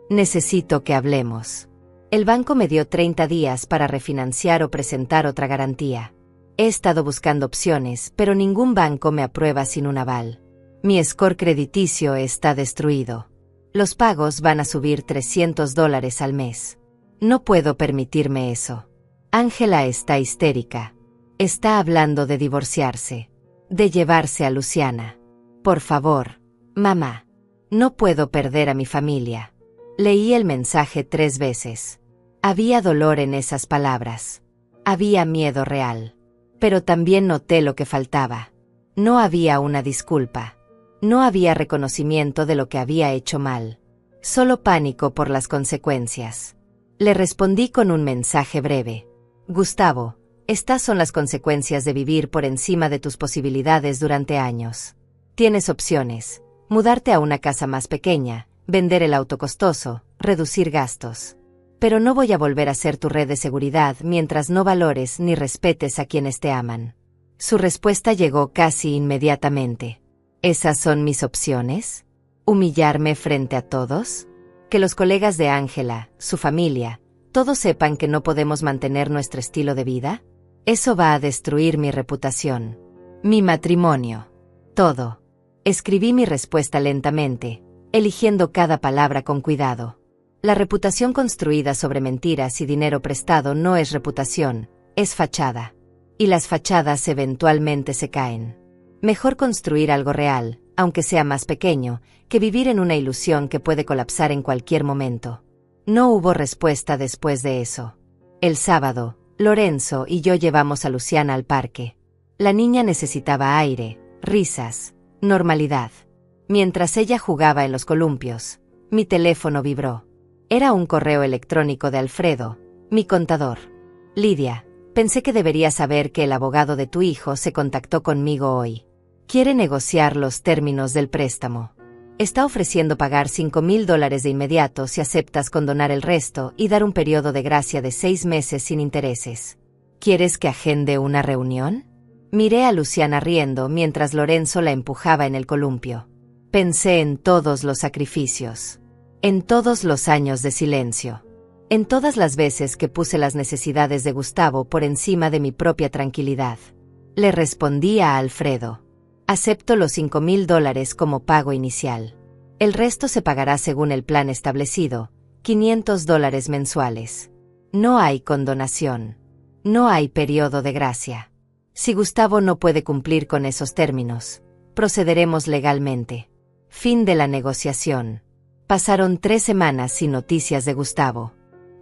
Necesito que hablemos. El banco me dio 30 días para refinanciar o presentar otra garantía. He estado buscando opciones, pero ningún banco me aprueba sin un aval. Mi score crediticio está destruido. Los pagos van a subir $300 al mes. No puedo permitirme eso. Ángela está histérica. Está hablando de divorciarse. De llevarse a Luciana. Por favor, mamá. No puedo perder a mi familia. Leí el mensaje 3 veces. Había dolor en esas palabras. Había miedo real. Pero también noté lo que faltaba. No había una disculpa. No había reconocimiento de lo que había hecho mal. Solo pánico por las consecuencias. Le respondí con un mensaje breve. Gustavo, estas son las consecuencias de vivir por encima de tus posibilidades durante años. Tienes opciones: mudarte a una casa más pequeña, vender el auto costoso, reducir gastos. Pero no voy a volver a ser tu red de seguridad mientras no valores ni respetes a quienes te aman. Su respuesta llegó casi inmediatamente. ¿Esas son mis opciones? ¿Humillarme frente a todos? Que los colegas de Ángela, su familia, todos sepan que no podemos mantener nuestro estilo de vida. Eso va a destruir mi reputación. Mi matrimonio. Todo. Escribí mi respuesta lentamente, eligiendo cada palabra con cuidado. La reputación construida sobre mentiras y dinero prestado no es reputación, es fachada. Y las fachadas eventualmente se caen. Mejor construir algo real, aunque sea más pequeño, que vivir en una ilusión que puede colapsar en cualquier momento. No hubo respuesta después de eso. El sábado, Lorenzo y yo llevamos a Luciana al parque. La niña necesitaba aire, risas, normalidad. Mientras ella jugaba en los columpios, mi teléfono vibró. Era un correo electrónico de Alfredo, mi contador. Lidia, pensé que deberías saber que el abogado de tu hijo se contactó conmigo hoy. Quiere negociar los términos del préstamo. Está ofreciendo pagar $5,000 de inmediato si aceptas condonar el resto y dar un periodo de gracia de 6 meses sin intereses. ¿Quieres que agende una reunión? Miré a Luciana riendo mientras Lorenzo la empujaba en el columpio. Pensé en todos los sacrificios. En todos los años de silencio. En todas las veces que puse las necesidades de Gustavo por encima de mi propia tranquilidad. Le respondí a Alfredo. Acepto los $5,000 como pago inicial. El resto se pagará según el plan establecido, $500 mensuales. No hay condonación. No hay periodo de gracia. Si Gustavo no puede cumplir con esos términos, procederemos legalmente. Fin de la negociación. Pasaron 3 semanas sin noticias de Gustavo.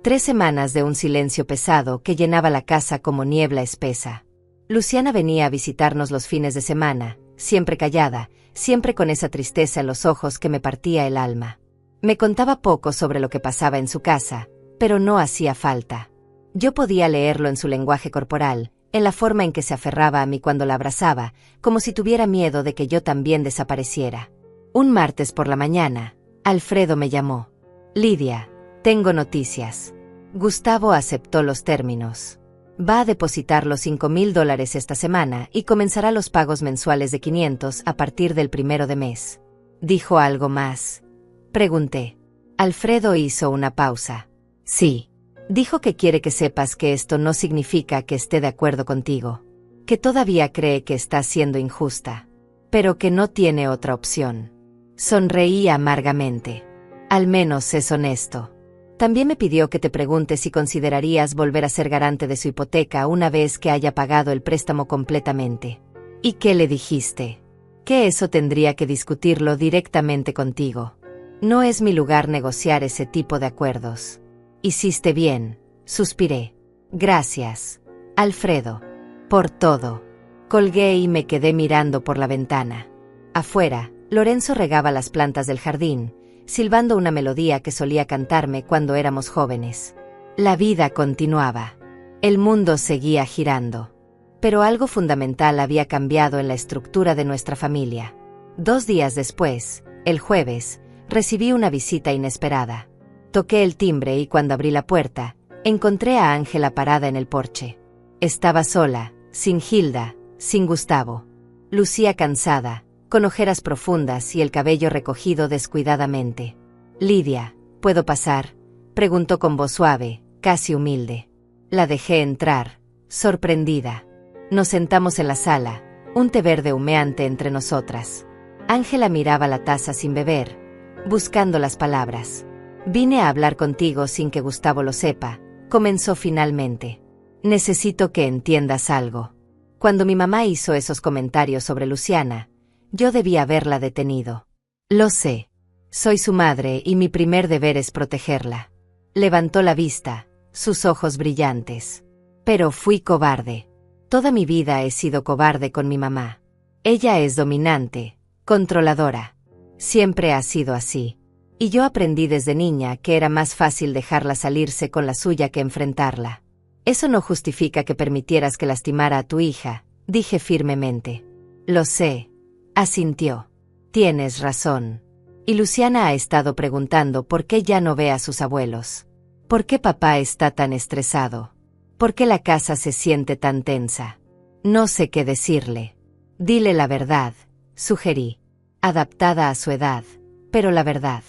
3 semanas de un silencio pesado que llenaba la casa como niebla espesa. Luciana venía a visitarnos los fines de semana, siempre callada, siempre con esa tristeza en los ojos que me partía el alma. Me contaba poco sobre lo que pasaba en su casa, pero no hacía falta. Yo podía leerlo en su lenguaje corporal, en la forma en que se aferraba a mí cuando la abrazaba, como si tuviera miedo de que yo también desapareciera. Un martes por la mañana, Alfredo me llamó. Lidia, tengo noticias. Gustavo aceptó los términos. Va a depositar los $5,000 esta semana y comenzará los pagos mensuales de 500 a partir del 1 de mes. ¿Dijo algo más? Pregunté. Alfredo hizo una pausa. Sí. Dijo que quiere que sepas que esto no significa que esté de acuerdo contigo. Que todavía cree que está siendo injusta. Pero que no tiene otra opción. Sonreí amargamente. Al menos es honesto. También me pidió que te pregunte si considerarías volver a ser garante de su hipoteca una vez que haya pagado el préstamo completamente. ¿Y qué le dijiste? Que eso tendría que discutirlo directamente contigo. No es mi lugar negociar ese tipo de acuerdos. Hiciste bien, suspiré. Gracias, Alfredo, por todo. Colgué y me quedé mirando por la ventana. Afuera, Lorenzo regaba las plantas del jardín, silbando una melodía que solía cantarme cuando éramos jóvenes. La vida continuaba. El mundo seguía girando. Pero algo fundamental había cambiado en la estructura de nuestra familia. 2 días después, el jueves, recibí una visita inesperada. Toqué el timbre y cuando abrí la puerta, encontré a Ángela parada en el porche. Estaba sola, sin Hilda, sin Gustavo. Lucía cansada, con ojeras profundas y el cabello recogido descuidadamente. Lidia, ¿puedo pasar?, preguntó con voz suave, casi humilde. La dejé entrar, sorprendida. Nos sentamos en la sala, un té verde humeante entre nosotras. Ángela miraba la taza sin beber, buscando las palabras. Vine a hablar contigo sin que Gustavo lo sepa, comenzó finalmente. Necesito que entiendas algo. Cuando mi mamá hizo esos comentarios sobre Luciana, yo debía haberla detenido. Lo sé. Soy su madre y mi primer deber es protegerla. Levantó la vista, sus ojos brillantes. Pero fui cobarde. Toda mi vida he sido cobarde con mi mamá. Ella es dominante, Controladora. Siempre ha sido así. Y yo aprendí desde niña que era más fácil dejarla salirse con la suya que enfrentarla. Eso no justifica que permitieras que lastimara a tu hija, dije firmemente. Lo sé, asintió. Tienes razón. Y Luciana ha estado preguntando por qué ya no ve a sus abuelos. ¿Por qué papá está tan estresado? ¿Por qué la casa se siente tan tensa? No sé qué decirle. Dile la verdad, sugerí. Adaptada a su edad, pero la verdad.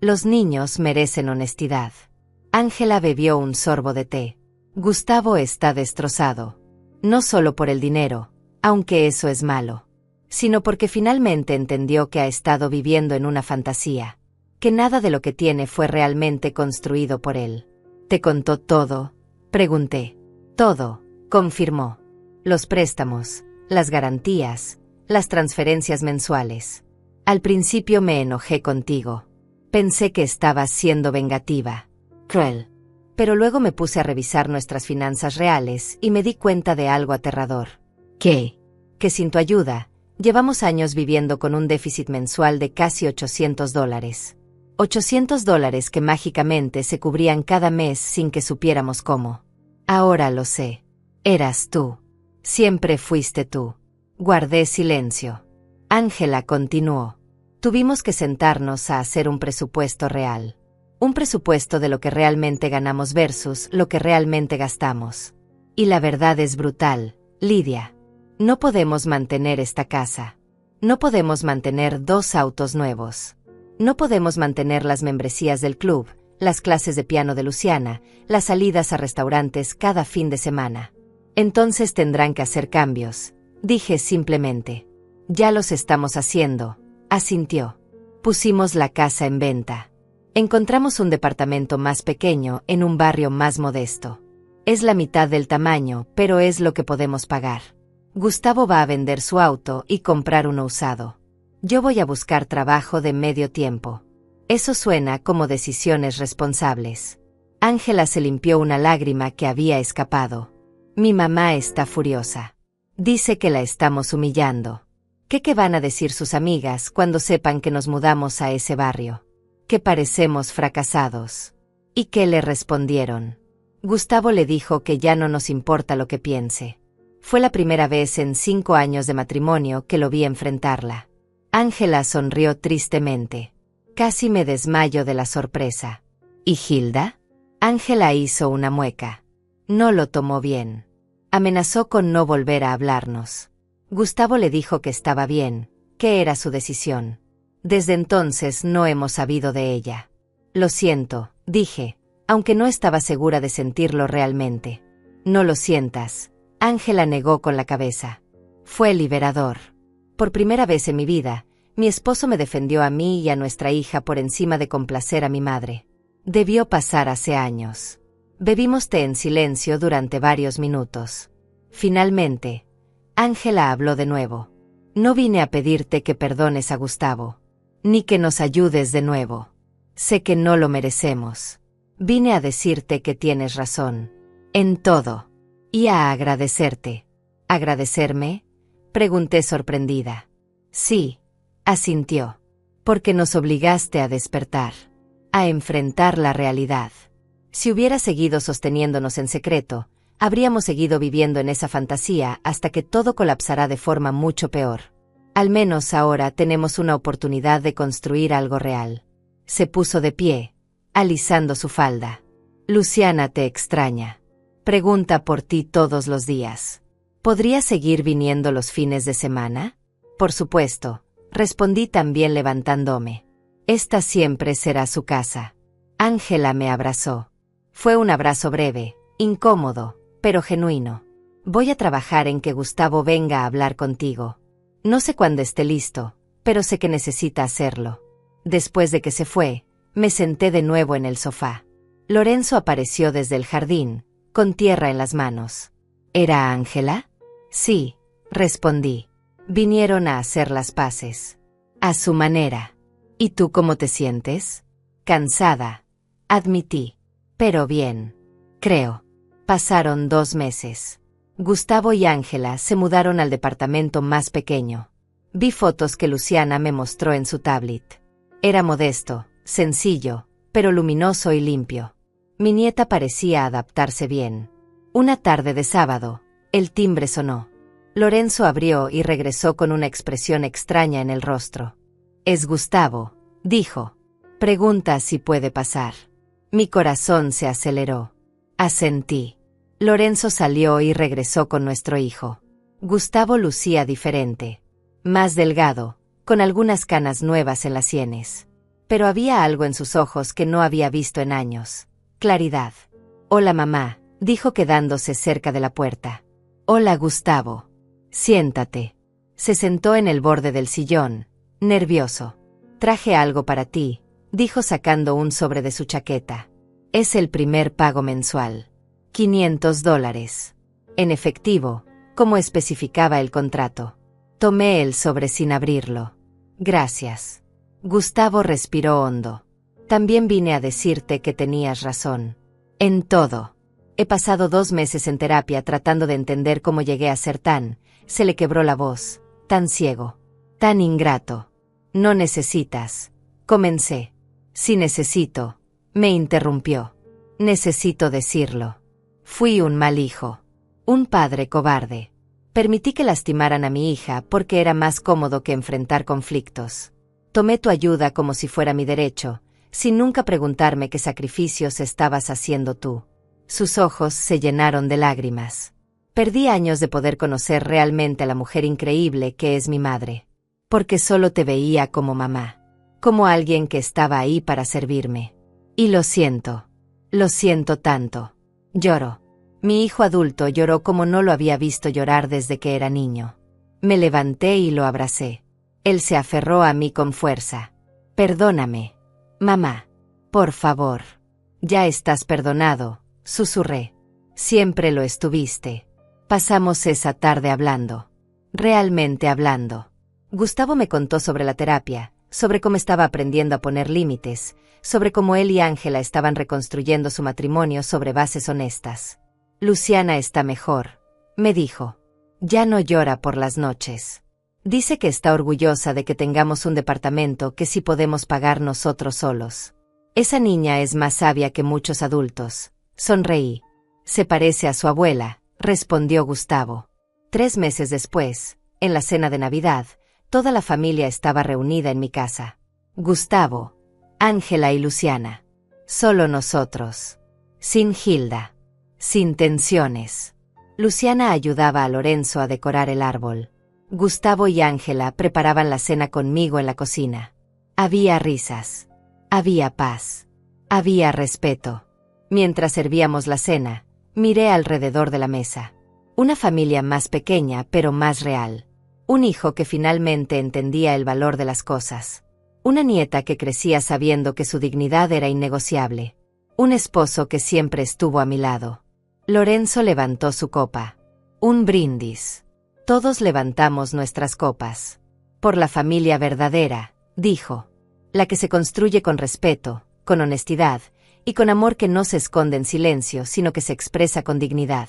Los niños merecen honestidad. Ángela bebió un sorbo de té. Gustavo está destrozado. No solo por el dinero, aunque eso es malo, sino porque finalmente entendió que ha estado viviendo en una fantasía, que nada de lo que tiene fue realmente construido por él. ¿Te contó todo? Pregunté. Todo, confirmó. Los préstamos, las garantías, las transferencias mensuales. Al principio me enojé contigo. Pensé que estabas siendo vengativa, cruel. Pero luego me puse a revisar nuestras finanzas reales y me di cuenta de algo aterrador. ¿Qué? Que sin tu ayuda, llevamos años viviendo con un déficit mensual de casi $800. $800 que mágicamente se cubrían cada mes sin que supiéramos cómo. Ahora lo sé. Eras tú. Siempre fuiste tú. Guardé silencio. Ángela continuó. Tuvimos que sentarnos a hacer un presupuesto real. Un presupuesto de lo que realmente ganamos versus lo que realmente gastamos. Y la verdad es brutal, Lidia. No podemos mantener esta casa. No podemos mantener 2 autos nuevos. No podemos mantener las membresías del club, las clases de piano de Luciana, las salidas a restaurantes cada fin de semana. Entonces tendrán que hacer cambios, dije simplemente. Ya los estamos haciendo, asintió. Pusimos la casa en venta. Encontramos un departamento más pequeño en un barrio más modesto. Es la mitad del tamaño, pero es lo que podemos pagar. Gustavo va a vender su auto y comprar uno usado. Yo voy a buscar trabajo de medio tiempo. Eso suena como decisiones responsables. Ángela se limpió una lágrima que había escapado. Mi mamá está furiosa. Dice que la estamos humillando. ¿Qué van a decir sus amigas cuando sepan que nos mudamos a ese barrio? Que parecemos fracasados. ¿Y qué le respondieron? Gustavo le dijo que ya no nos importa lo que piense. Fue la primera vez en 5 años de matrimonio que lo vi enfrentarla. Ángela sonrió tristemente. Casi me desmayo de la sorpresa. ¿Y Hilda? Ángela hizo una mueca. No lo tomó bien. Amenazó con no volver a hablarnos. Gustavo le dijo que estaba bien, que era su decisión. Desde entonces no hemos sabido de ella. Lo siento, dije, aunque no estaba segura de sentirlo realmente. No lo sientas, Ángela negó con la cabeza. Fue liberador. Por primera vez en mi vida, mi esposo me defendió a mí y a nuestra hija por encima de complacer a mi madre. Debió pasar hace años. Bebimos té en silencio durante varios minutos. Finalmente, Ángela habló de nuevo. No vine a pedirte que perdones a Gustavo. Ni que nos ayudes de nuevo. Sé que no lo merecemos. Vine a decirte que tienes razón. En todo. Y a agradecerte. ¿Agradecerme? Pregunté sorprendida. Sí, asintió. Porque nos obligaste a despertar. A enfrentar la realidad. Si hubiera seguido sosteniéndonos en secreto, habríamos seguido viviendo en esa fantasía hasta que todo colapsará de forma mucho peor. Al menos ahora tenemos una oportunidad de construir algo real. Se puso de pie, alisando su falda. Luciana te extraña. Pregunta por ti todos los días. ¿Podría seguir viniendo los fines de semana? Por supuesto, respondí también levantándome. Esta siempre será su casa. Ángela me abrazó. Fue un abrazo breve, incómodo, pero genuino. Voy a trabajar en que Gustavo venga a hablar contigo. No sé cuándo esté listo, pero sé que necesita hacerlo. Después de que se fue, me senté de nuevo en el sofá. Lorenzo apareció desde el jardín, con tierra en las manos. ¿Era Ángela? Sí, respondí. Vinieron a hacer las paces. A su manera. ¿Y tú cómo te sientes? Cansada, admití. Pero bien. Creo. Pasaron 2 meses. Gustavo y Ángela se mudaron al departamento más pequeño. Vi fotos que Luciana me mostró en su tablet. Era modesto, sencillo, pero luminoso y limpio. Mi nieta parecía adaptarse bien. Una tarde de sábado, el timbre sonó. Lorenzo abrió y regresó con una expresión extraña en el rostro. «Es Gustavo», dijo. «Pregunta si puede pasar». Mi corazón se aceleró. Asentí. Lorenzo salió y regresó con nuestro hijo. Gustavo lucía diferente. Más delgado, con algunas canas nuevas en las sienes. Pero había algo en sus ojos que no había visto en años. Claridad. «Hola mamá», dijo quedándose cerca de la puerta. «Hola Gustavo. Siéntate». Se sentó en el borde del sillón, nervioso. «Traje algo para ti», dijo sacando un sobre de su chaqueta. «Es el primer pago mensual. $500. En efectivo, como especificaba el contrato». Tomé el sobre sin abrirlo. «Gracias». Gustavo respiró hondo. «También vine a decirte que tenías razón. En todo. He pasado 2 meses en terapia tratando de entender cómo llegué a ser tan», se le quebró la voz, «tan ciego, tan ingrato. No necesitas». Comencé. «Sí necesito», me interrumpió. «Necesito decirlo. Fui un mal hijo. Un padre cobarde. Permití que lastimaran a mi hija porque era más cómodo que enfrentar conflictos. Tomé tu ayuda como si fuera mi derecho, sin nunca preguntarme qué sacrificios estabas haciendo tú». Sus ojos se llenaron de lágrimas. Perdí años de poder conocer realmente a la mujer increíble que es mi madre. Porque solo te veía como mamá. Como alguien que estaba ahí para servirme. Y lo siento. Lo siento tanto. Lloró. Mi hijo adulto lloró como no lo había visto llorar desde que era niño. Me levanté y lo abracé. Él se aferró a mí con fuerza. «Perdóname, mamá. Por favor». «Ya estás perdonado», susurré. «Siempre lo estuviste». Pasamos esa tarde hablando. Realmente hablando. Gustavo me contó sobre la terapia, sobre cómo estaba aprendiendo a poner límites, sobre cómo él y Ángela estaban reconstruyendo su matrimonio sobre bases honestas. «Luciana está mejor», me dijo. «Ya no llora por las noches. Dice que está orgullosa de que tengamos un departamento que sí podemos pagar nosotros solos. Esa niña es más sabia que muchos adultos». Sonreí. «Se parece a su abuela», respondió Gustavo. 3 meses después, en la cena de Navidad, toda la familia estaba reunida en mi casa. Gustavo, Ángela y Luciana. Solo nosotros. Sin Hilda. Sin tensiones. Luciana ayudaba a Lorenzo a decorar el árbol. Gustavo y Ángela preparaban la cena conmigo en la cocina. Había risas. Había paz. Había respeto. Mientras servíamos la cena, miré alrededor de la mesa. Una familia más pequeña pero más real. Un hijo que finalmente entendía el valor de las cosas. Una nieta que crecía sabiendo que su dignidad era innegociable. Un esposo que siempre estuvo a mi lado. Lorenzo levantó su copa. Un brindis. Todos levantamos nuestras copas. «Por la familia verdadera», dijo. «La que se construye con respeto, con honestidad, y con amor que no se esconde en silencio, sino que se expresa con dignidad.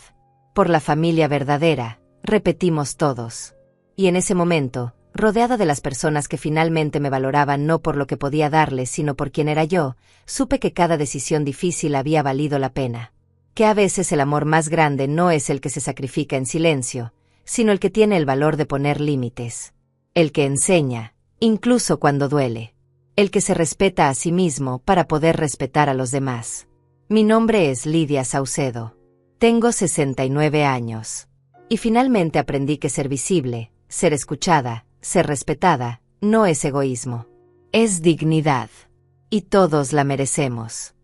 Por la familia verdadera», repetimos todos. Y en ese momento, rodeada de las personas que finalmente me valoraban no por lo que podía darles, sino por quién era yo, supe que cada decisión difícil había valido la pena. Que a veces el amor más grande no es el que se sacrifica en silencio, sino el que tiene el valor de poner límites. El que enseña, incluso cuando duele. El que se respeta a sí mismo para poder respetar a los demás. Mi nombre es Lidia Saucedo. Tengo 69 años. Y finalmente aprendí que ser visible, ser escuchada, ser respetada, no es egoísmo. Es dignidad. Y todos la merecemos.